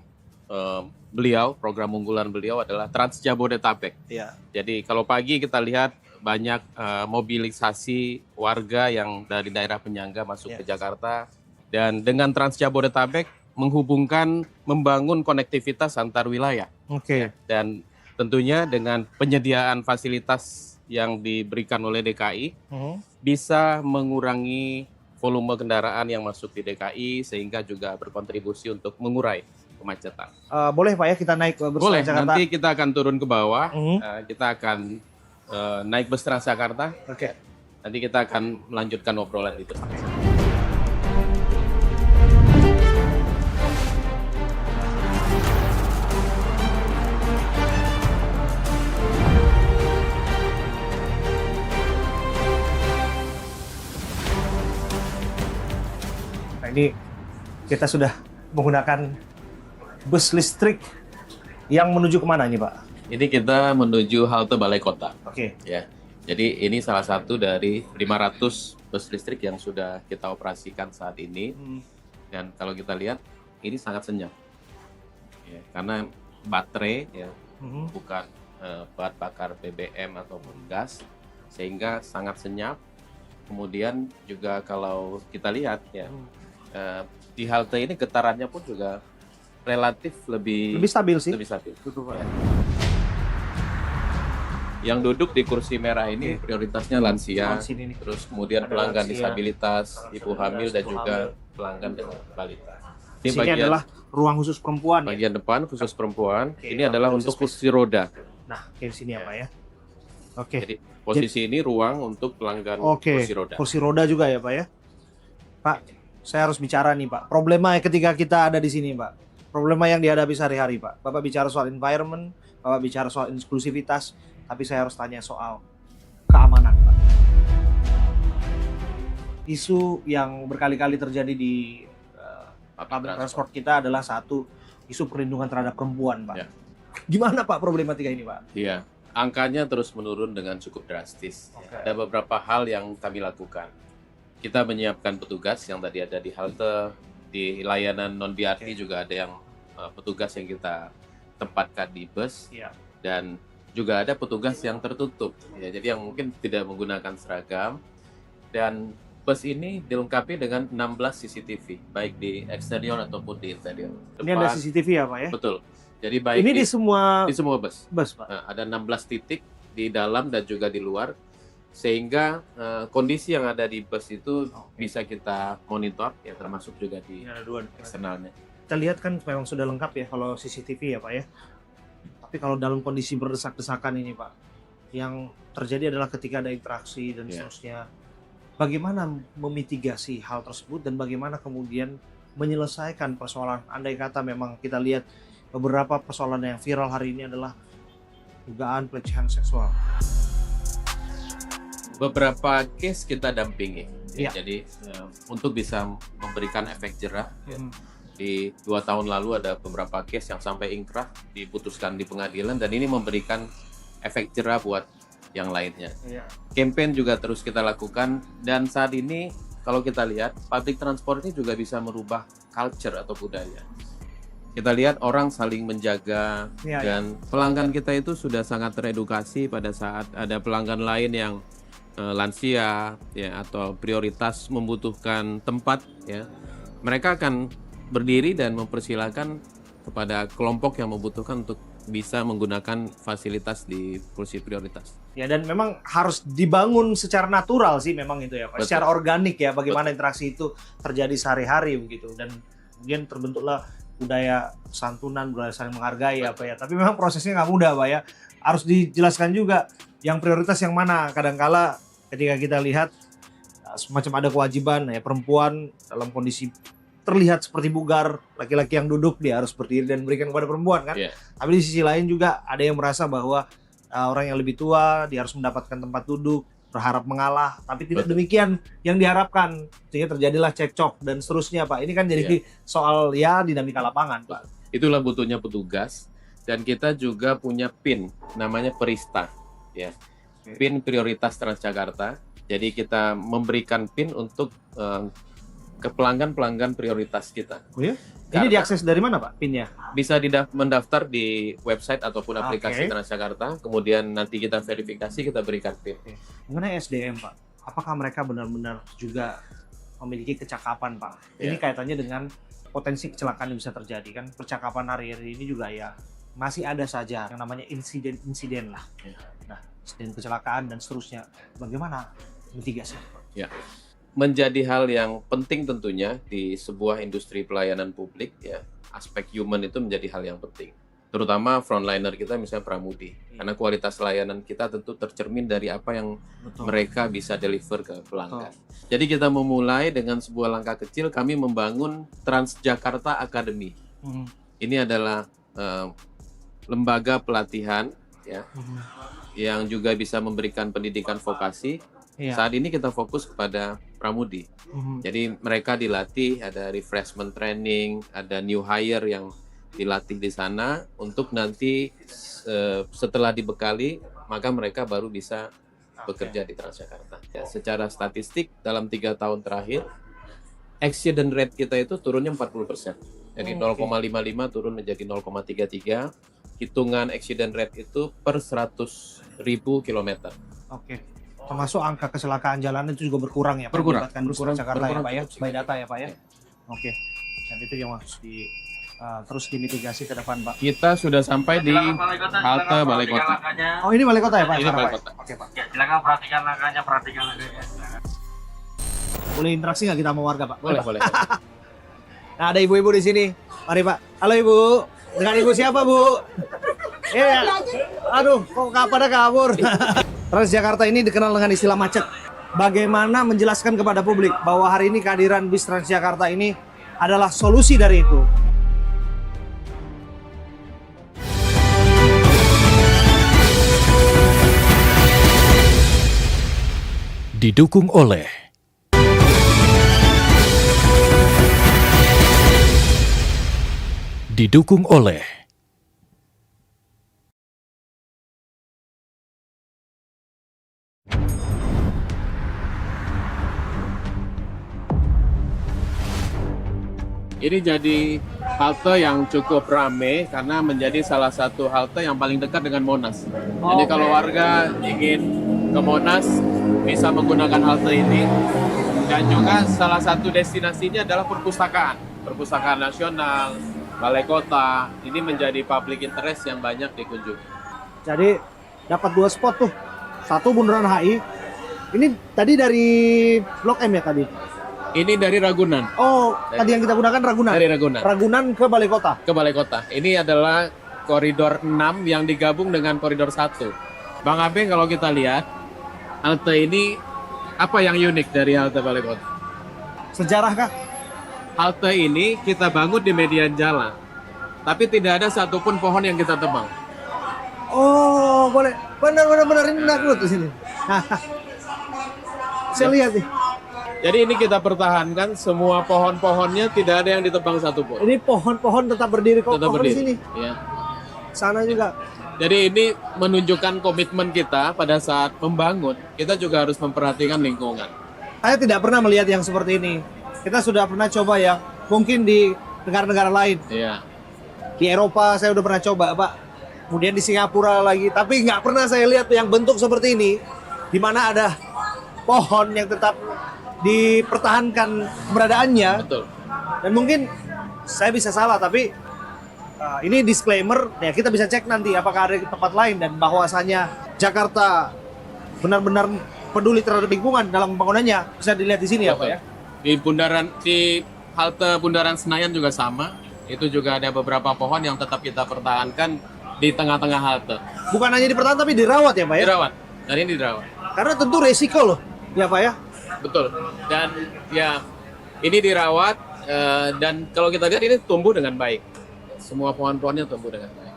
program unggulan beliau adalah Trans Jabodetabek. Iya. Jadi kalau pagi kita lihat banyak mobilisasi warga yang dari daerah penyangga masuk ke Jakarta, dan dengan Trans Jabodetabek membangun konektivitas antar wilayah. Oke. Dan tentunya dengan penyediaan fasilitas yang diberikan oleh DKI bisa mengurangi volume kendaraan yang masuk di DKI, sehingga juga berkontribusi untuk mengurai kemacetan. Boleh Pak ya kita naik ke bus Boleh, Transjakarta? nanti kita akan turun ke bawah, kita akan naik bus Transjakarta. Oke. Nanti kita akan melanjutkan obrolan itu. Nah, ini kita sudah menggunakan bus listrik yang menuju kemana nih Pak? Ini kita menuju halte Balai Kota. Oke. Ya. Jadi ini salah satu dari 500 bus listrik yang sudah kita operasikan saat ini. Dan kalau kita lihat ini sangat senyap. Ya, karena baterai ya bukan bahan bakar BBM ataupun gas, sehingga sangat senyap. Kemudian juga kalau kita lihat ya di halte ini getarannya pun juga relatif lebih stabil sih. Lebih stabil. Ya. Yang duduk di kursi merah ini prioritasnya lansia, terus kemudian pelanggan disabilitas, ibu hamil, dan juga pelanggan dengan balita. Ini bagian adalah ruang khusus perempuan. Bagian depan khusus perempuan. Ini adalah untuk kursi roda. Nah, kayak di sini ya Pak ya. Oke. Jadi posisi ini ruang untuk pelanggan kursi roda. Kursi roda juga ya Pak ya. Pak, saya harus bicara nih Pak. Problema ketika kita ada di sini Pak. Problema yang dihadapi sehari-hari Pak. Bapak bicara soal environment, Bapak bicara soal inklusivitas, tapi saya harus tanya soal keamanan Pak. Isu yang berkali-kali terjadi di public transport kita adalah satu, isu perlindungan terhadap perempuan Pak. Ya. Gimana Pak problematika ini Pak? Iya, angkanya terus menurun dengan cukup drastis. Ada beberapa hal yang kami lakukan. Kita menyiapkan petugas yang tadi ada di halte, di layanan non-BRT juga ada yang petugas yang kita tempatkan di bus, dan juga ada petugas yang tertutup. Ya, jadi yang mungkin tidak menggunakan seragam, dan bus ini dilengkapi dengan 16 CCTV, baik di eksterior ataupun di interior. Ini ada CCTV ya Pak ya? Betul. Jadi baik ini di semua bus. Bus Pak. Nah, ada 16 titik di dalam dan juga di luar, sehingga kondisi yang ada di bus itu bisa kita monitor, ya termasuk juga di eksternalnya. Kita lihat kan memang sudah lengkap ya kalau CCTV ya Pak ya. Tapi kalau dalam kondisi berdesak-desakan ini Pak, yang terjadi adalah ketika ada interaksi dan seterusnya. Bagaimana memitigasi hal tersebut dan bagaimana kemudian menyelesaikan persoalan? Andai kata memang kita lihat beberapa persoalan yang viral hari ini adalah dugaan pelecehan seksual. Beberapa case kita dampingi, jadi untuk bisa memberikan efek jerah. Di 2 tahun lalu ada beberapa case yang sampai ingkrah diputuskan di pengadilan, dan ini memberikan efek jerah buat yang lainnya. Campaign juga terus kita lakukan, dan saat ini kalau kita lihat public transport ini juga bisa merubah culture atau budaya. Kita lihat orang saling menjaga, dan pelanggan kita itu sudah sangat teredukasi pada saat ada pelanggan lain yang lansia ya, atau prioritas membutuhkan tempat ya. Mereka akan berdiri dan mempersilahkan kepada kelompok yang membutuhkan untuk bisa menggunakan fasilitas di kursi prioritas. Ya, dan memang harus dibangun secara natural sih memang itu ya Pak. Secara organik ya, bagaimana interaksi itu terjadi sehari-hari begitu, dan kemudian terbentuklah budaya santunan, budaya saling menghargai apa ya. Tapi memang prosesnya nggak mudah Pak ya. harus dijelaskan juga yang prioritas yang mana. Kadangkala ketika kita lihat semacam ada kewajiban ya perempuan dalam kondisi terlihat seperti bugar, laki-laki yang duduk dia harus berdiri dan berikan kepada perempuan kan. Tapi di sisi lain juga ada yang merasa bahwa orang yang lebih tua dia harus mendapatkan tempat duduk, berharap mengalah, tapi tidak demikian yang diharapkan, sehingga terjadilah cekcok dan seterusnya Pak. Ini kan jadi soal ya dinamika lapangan Pak. Itulah butuhnya petugas, dan kita juga punya PIN namanya Perista ya. PIN prioritas Transjakarta. Jadi kita memberikan PIN untuk ke pelanggan prioritas kita. Oh ya? Ini diakses dari mana Pak PIN-nya? Bisa mendaftar di website ataupun aplikasi Transjakarta, kemudian nanti kita verifikasi, kita berikan PIN. Mengenai SDM Pak, apakah mereka benar-benar juga memiliki kecakapan Pak? Ini kaitannya dengan potensi kecelakaan yang bisa terjadi kan. Percakapan hari-hari ini juga ya masih ada saja yang namanya insiden lah. Nah, insiden kecelakaan dan seterusnya. Bagaimana mitigasi Pak? Ya. Menjadi hal yang penting tentunya di sebuah industri pelayanan publik ya, aspek human itu menjadi hal yang penting, terutama frontliner kita misalnya pramudi, karena kualitas layanan kita tentu tercermin dari apa yang mereka bisa deliver ke pelanggan. Jadi kita memulai dengan sebuah langkah kecil, kami membangun Transjakarta Academy. Ini adalah lembaga pelatihan ya, yang juga bisa memberikan pendidikan vokasi. Saat ini kita fokus kepada pramudi. Jadi mereka dilatih, ada refreshment training, ada new hire yang dilatih di sana untuk nanti setelah dibekali maka mereka baru bisa bekerja di Transjakarta. Ya, secara statistik dalam 3 tahun terakhir accident rate kita itu turunnya 40%. Jadi 0,55 turun menjadi 0,33. Hitungan accident rate itu per 100.000 kilometer. Termasuk angka kecelakaan jalan itu juga berkurang ya Pak? Berkurang Jakarta ya Pak ya, by data ya Pak ya. Dan itu yang harus terus dimitigasi ke depan Pak. Kita sudah sampai di halte Balai Kota. Oh ini Balai Kota ya Pak? Ini Balai Kota. Oke Pak. Ya, silakan perhatikan langkahnya. Boleh interaksi nggak kita sama warga Pak? Boleh. Nah ada ibu-ibu di sini. Mari Pak. Halo Ibu. Dengan Ibu siapa Bu? Iya. Aduh, kok pada kabur? Transjakarta ini dikenal dengan istilah macet. Bagaimana menjelaskan kepada publik bahwa hari ini kehadiran bis Transjakarta ini adalah solusi dari itu? Didukung oleh Ini jadi halte yang cukup ramai karena menjadi salah satu halte yang paling dekat dengan Monas. Jadi kalau warga ingin ke Monas bisa menggunakan halte ini. Dan juga salah satu destinasinya adalah perpustakaan nasional, Balai Kota. Ini menjadi public interest yang banyak dikunjungi. Jadi dapat 2 spot tuh. Satu Bundaran HI. Ini tadi dari Blok M ya tadi? Ini dari Ragunan. Oh, tadi yang kita gunakan Ragunan. Dari Ragunan. Ragunan ke Balai Kota. Ke Balai Kota. Ini adalah koridor 6 yang digabung dengan koridor 1. Bang Abe, kalau kita lihat halte ini apa yang unik dari halte Balai Kota? Sejarah kah? Halte ini kita bangun di median jalan, tapi tidak ada satupun pohon yang kita tebang. Oh, boleh. Benar ini nakut di sini. Saya lihat nih. Jadi ini kita pertahankan, semua pohon-pohonnya tidak ada yang ditebang satupun. Ini pohon-pohon tetap berdiri kok di sini. Ya. Sana juga. Jadi ini menunjukkan komitmen kita pada saat membangun. Kita juga harus memperhatikan lingkungan. Saya tidak pernah melihat yang seperti ini. Kita sudah pernah coba ya, mungkin di negara-negara lain. Iya. Di Eropa saya udah pernah coba, Pak. Kemudian di Singapura lagi. Tapi nggak pernah saya lihat yang bentuk seperti ini, di mana ada pohon yang tetap dipertahankan keberadaannya. Betul. Dan mungkin saya bisa salah, tapi ini disclaimer, ya kita bisa cek nanti apakah ada di tempat lain, dan bahwasanya Jakarta benar-benar peduli terhadap lingkungan dalam pembangunannya bisa dilihat di sini. Betul. Ya Pak ya. Di halte Bundaran Senayan juga sama. Itu juga ada beberapa pohon yang tetap kita pertahankan di tengah-tengah halte. Bukan hanya dipertahankan tapi dirawat ya Pak ya? Dirawat, dan ini dirawat. Karena tentu resiko loh, ya Pak ya? Betul. Dan ya ini dirawat dan kalau kita lihat ini tumbuh dengan baik. Semua pohon-pohonnya tumbuh dengan baik.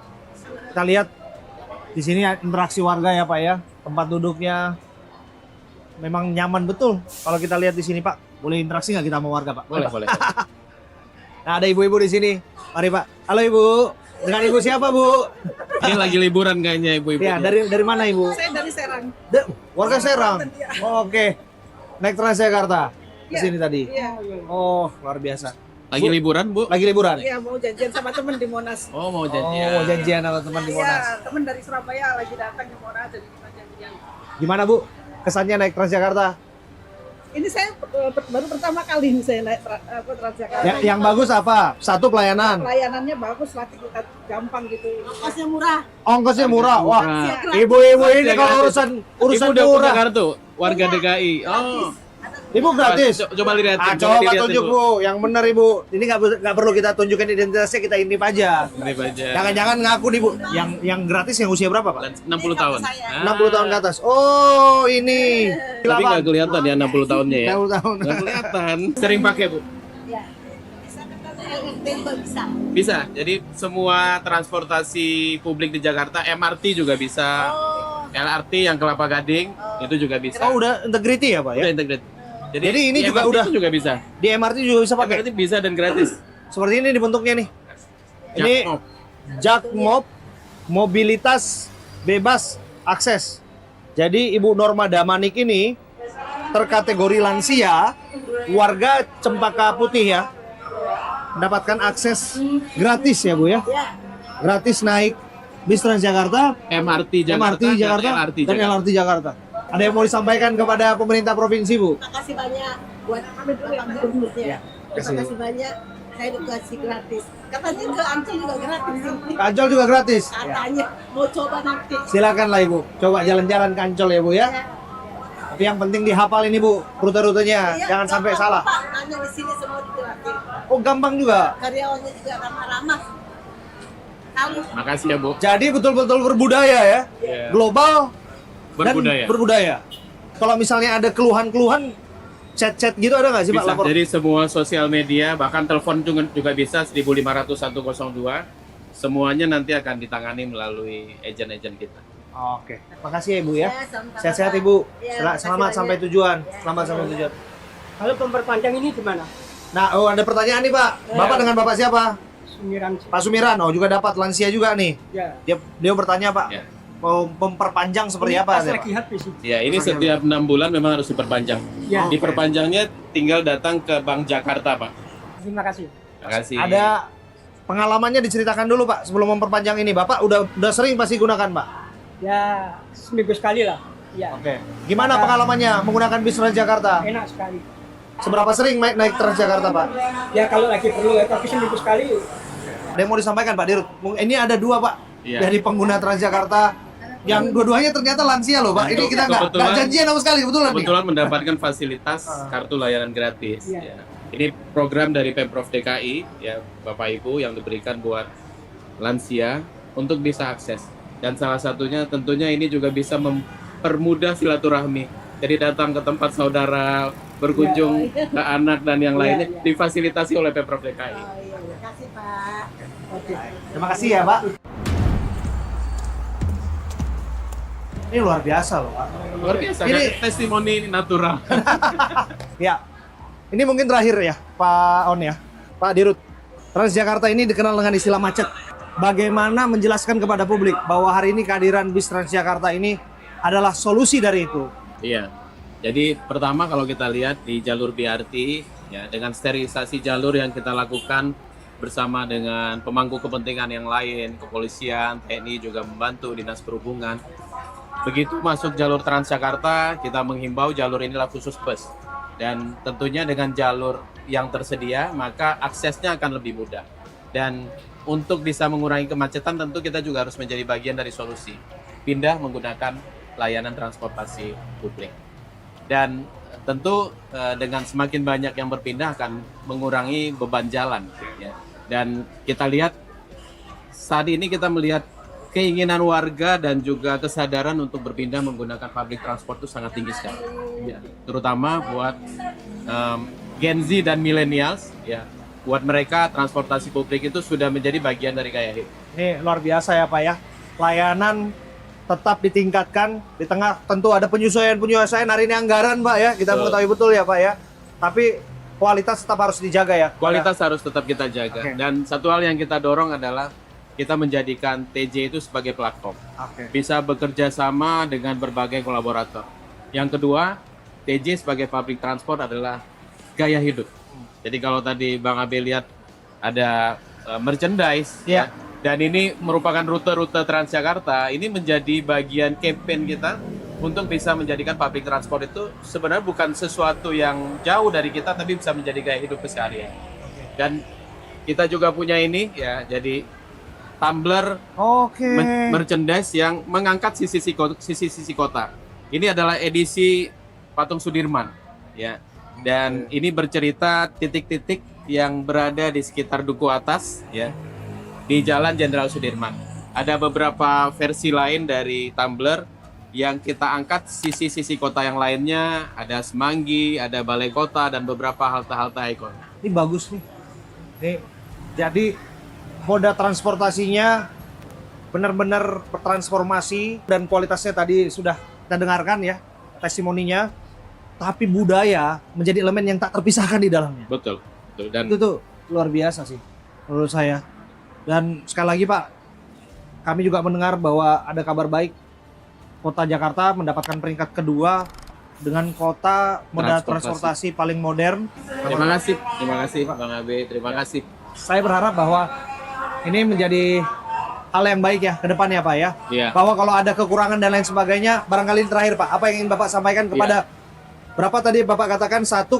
Kita lihat di sini interaksi warga ya Pak ya, tempat duduknya memang nyaman betul. Kalau kita lihat di sini Pak, boleh interaksi nggak kita sama warga Pak? Boleh, boleh. Nah ada ibu-ibu di sini, mari Pak. Halo Ibu, dengan Ibu siapa Bu? Ini lagi liburan kayaknya ibu-ibu. Ya dari mana Ibu? Saya dari Serang. Warga Serang. Iya. Oh, oke. Naik Transjakarta ke Iya. sini tadi. Iya. Oh luar biasa. Lagi liburan, Bu? Lagi liburan? Iya, mau janjian sama temen di Monas. Oh, mau Oh, janjian. mau janjian sama teman di Monas. Iya, temen dari Surabaya lagi datang di Monas jadi kita janjian. Gimana Bu? Kesannya naik Transjakarta? Ini saya baru pertama kali nih saya naik Transjakarta. Yang bagus apa? Satu pelayanan. Pelayanannya bagus, latih kita gampang gitu. Ongkosnya murah. Ongkosnya murah. Wah, Murah. ibu-ibu ini kalau Ibu urusan udah punya murah. kartu warga DKI. Oh. Ibu gratis. Coba lihat. Coba tunjuk Bu, yang benar Ibu. Ini nggak perlu kita tunjukin identitasnya, kita intip aja. Ini aja. Jangan-jangan ngaku nih Bu. Yang gratis yang usia berapa Pak? 60 tahun. Saya. 60 tahun ke atas. Oh ini. Tapi nggak kelihatan ya 60 tahunnya ya. 60 tahun. Nggak kelihatan. Sering pakai, Bu? Iya. Bisa kita LRT juga bisa. Bisa. Jadi semua transportasi publik di Jakarta, MRT juga bisa. Oh. LRT yang Kelapa Gading itu juga bisa. Oh udah integrity ya Pak ya? Udah integrate. Jadi ini di juga MRT udah- itu juga bisa. Di MRT juga bisa pakai. MRT bisa dan gratis. Seperti ini bentuknya nih. Ini Jakmop. Jakmop mobilitas bebas akses. Jadi Ibu Norma Damanik ini terkategori lansia, warga Cempaka Putih ya. Mendapatkan akses gratis ya Bu ya. Gratis naik bis Transjakarta, MRT Jakarta, MRT Jakarta, dan LRT Jakarta. Ada yang mau disampaikan kepada pemerintah provinsi Bu? Terima kasih banyak buat Pak Gubernurnya. kasih. Terima kasih banyak. Saya dikasih gratis. Katanya ke Ancol juga gratis. Ancol juga gratis. Katanya mau coba nanti. Silakanlah Ibu, coba jalan-jalan ke Ancol ya Bu ya. Tapi yang penting dihafal ini Bu, rute-rutenya, Iya, jangan sampai gampang, salah. Pak, tanya di sini semua dijelasin. Oh gampang juga. Karyawannya juga ramah-ramah. Tahu. Makasih ya, Bu. Jadi betul-betul berbudaya ya, Iya. global Berbudaya. dan berbudaya. Kalau misalnya ada keluhan-keluhan, chat-chat gitu ada nggak sih Pak Bisa. lapor? Jadi semua sosial media, bahkan telepon juga bisa 1500 102. Semuanya nanti akan ditangani melalui agen-agen kita. Oke, makasih ya Ibu ya. sama-sama, Sehat-sehat Pak. Ibu. Iya, Selamat makasih banyak. sampai tujuan. Ya. Selamat sampai tujuan. Kalau memperpanjang ini gimana? Nah, oh ada pertanyaan nih Pak. Bapak dengan Bapak siapa? Sumiran. Pak Sumiran. Oh juga dapat lansia juga nih. Ya. Dia bertanya Pak, Ya. mau memperpanjang seperti apa? Pas Pak? lagi habis. Ya, ini setiap 6 bulan memang harus diperpanjang. Ya. Diperpanjangnya tinggal datang ke Bank Jakarta, Pak. Terima kasih. Terima kasih. Ada pengalamannya diceritakan dulu Pak sebelum memperpanjang ini. Bapak udah sering pasti gunakan Pak. Ya seminggu sekali lah. Ya. Oke. Gimana pengalamannya menggunakan bis Transjakarta? Enak sekali. Seberapa sering naik Transjakarta Pak? Ya kalau lagi perlu ya, tapi seminggu sekali. Ada yang mau disampaikan Pak Dirut? Ini ada dua Pak Iya. dari pengguna Transjakarta yang dua-duanya ternyata lansia loh Pak. Ini kita nggak Kebetulan- janjian sama sekali kebetulan nih. Kebetulan mendapatkan fasilitas kartu layanan gratis. Iya. Ya. Ini program dari Pemprov DKI, ya Bapak Ibu, yang diberikan buat lansia untuk bisa akses. Dan salah satunya tentunya ini juga bisa mempermudah silaturahmi. Jadi datang ke tempat saudara, berkunjung ke anak dan yang lainnya iya. difasilitasi oleh Pemprov DKI. Oh, iya. Terima kasih Pak. Oke. Terima kasih ya Pak. Ini luar biasa loh Pak. Luar biasa, Ini- kan? Testimoni natural. Ya, ini mungkin terakhir ya Pak On ya, Pak Dirut. Transjakarta ini dikenal dengan istilah macet. Bagaimana menjelaskan kepada publik bahwa hari ini kehadiran bis Transjakarta ini adalah solusi dari itu? Iya. Jadi pertama kalau kita lihat di jalur BRT, ya dengan sterilisasi jalur yang kita lakukan bersama dengan pemangku kepentingan yang lain, kepolisian, TNI juga membantu, Dinas Perhubungan. Begitu masuk jalur Transjakarta, kita menghimbau jalur inilah khusus bus. Dan tentunya dengan jalur yang tersedia, maka aksesnya akan lebih mudah. Dan untuk bisa mengurangi kemacetan, tentu kita juga harus menjadi bagian dari solusi. Pindah menggunakan layanan transportasi publik. Dan tentu dengan semakin banyak yang berpindah akan mengurangi beban jalan. Ya. Dan kita lihat, saat ini kita melihat keinginan warga dan juga kesadaran untuk berpindah menggunakan public transport itu sangat tinggi sekali. Ya, terutama buat Gen Z dan millennials, ya. Buat mereka transportasi publik itu sudah menjadi bagian dari gaya hidup. Ini luar biasa ya Pak ya. Layanan tetap ditingkatkan di tengah tentu ada penyesuaian hari ini anggaran Pak ya. Kita mengetahui betul ya Pak ya. Tapi kualitas tetap harus dijaga ya. Kualitas harus tetap kita jaga. Oke. Dan satu hal yang kita dorong adalah kita menjadikan TJ itu sebagai platform. Bisa bekerja sama dengan berbagai kolaborator. Yang kedua, TJ sebagai public transport adalah gaya hidup. Jadi kalau tadi Bang Abe lihat ada merchandise, ya. Dan ini merupakan rute-rute Transjakarta, ini menjadi bagian campaign kita untuk bisa menjadikan public transport itu sebenarnya bukan sesuatu yang jauh dari kita, tapi bisa menjadi gaya hidup keseharian. Dan kita juga punya ini, ya, jadi tumbler merchandise yang mengangkat sisi kota. Ini adalah edisi Patung Sudirman, ya. Dan ini bercerita titik-titik yang berada di sekitar Duku Atas, ya, di Jalan Jenderal Sudirman. Ada beberapa versi lain dari tumbler yang kita angkat sisi-sisi kota yang lainnya. Ada Semanggi, ada Balai Kota, dan beberapa halte-halte ikon. Ini bagus nih. Nih, jadi moda transportasinya benar-benar bertransformasi dan kualitasnya tadi sudah kita dengarkan ya testimoninya. Tapi budaya menjadi elemen yang tak terpisahkan di dalamnya. Betul. Dan itu tuh luar biasa sih menurut saya. Dan sekali lagi Pak, kami juga mendengar bahwa ada kabar baik. Kota Jakarta mendapatkan peringkat kedua dengan kota moda transportasi paling modern. Terima kasih Bang Abe, terima kasih. Saya berharap bahwa ini menjadi hal yang baik ya ke depannya Pak ya. Iya. Bahwa kalau ada kekurangan dan lain sebagainya, barangkali terakhir Pak, apa yang ingin Bapak sampaikan kepada berapa tadi Bapak katakan 1,4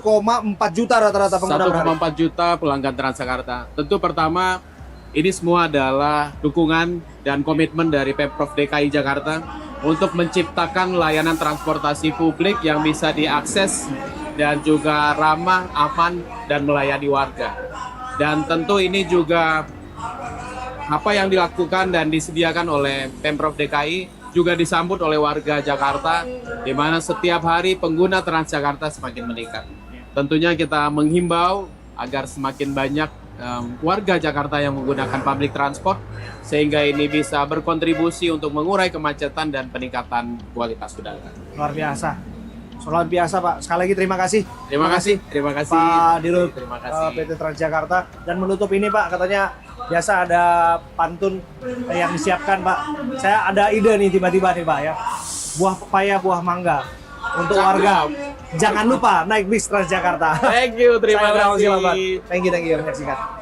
juta rata-rata pengguna per hari? 1,4 juta pelanggan Transjakarta. Tentu pertama ini semua adalah dukungan dan komitmen dari Pemprov DKI Jakarta untuk menciptakan layanan transportasi publik yang bisa diakses dan juga ramah, aman, dan melayani warga. Dan tentu ini juga apa yang dilakukan dan disediakan oleh Pemprov DKI juga disambut oleh warga Jakarta, di mana setiap hari pengguna Transjakarta semakin meningkat. Tentunya kita menghimbau agar semakin banyak warga Jakarta yang menggunakan public transport, sehingga ini bisa berkontribusi untuk mengurai kemacetan dan peningkatan kualitas udara. Luar biasa. Luar biasa Pak. Sekali lagi terima kasih. Terima kasih Pak Dirut Terima kasih. PT Transjakarta. Dan menutup ini Pak, katanya biasa ada pantun yang disiapkan Pak. Saya ada ide nih tiba-tiba nih Pak ya. Buah pepaya, buah mangga. Untuk warga, jangan lupa naik bis Transjakarta. Thank you, terima kasih. Thank you menyaksikan.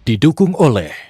Didukung oleh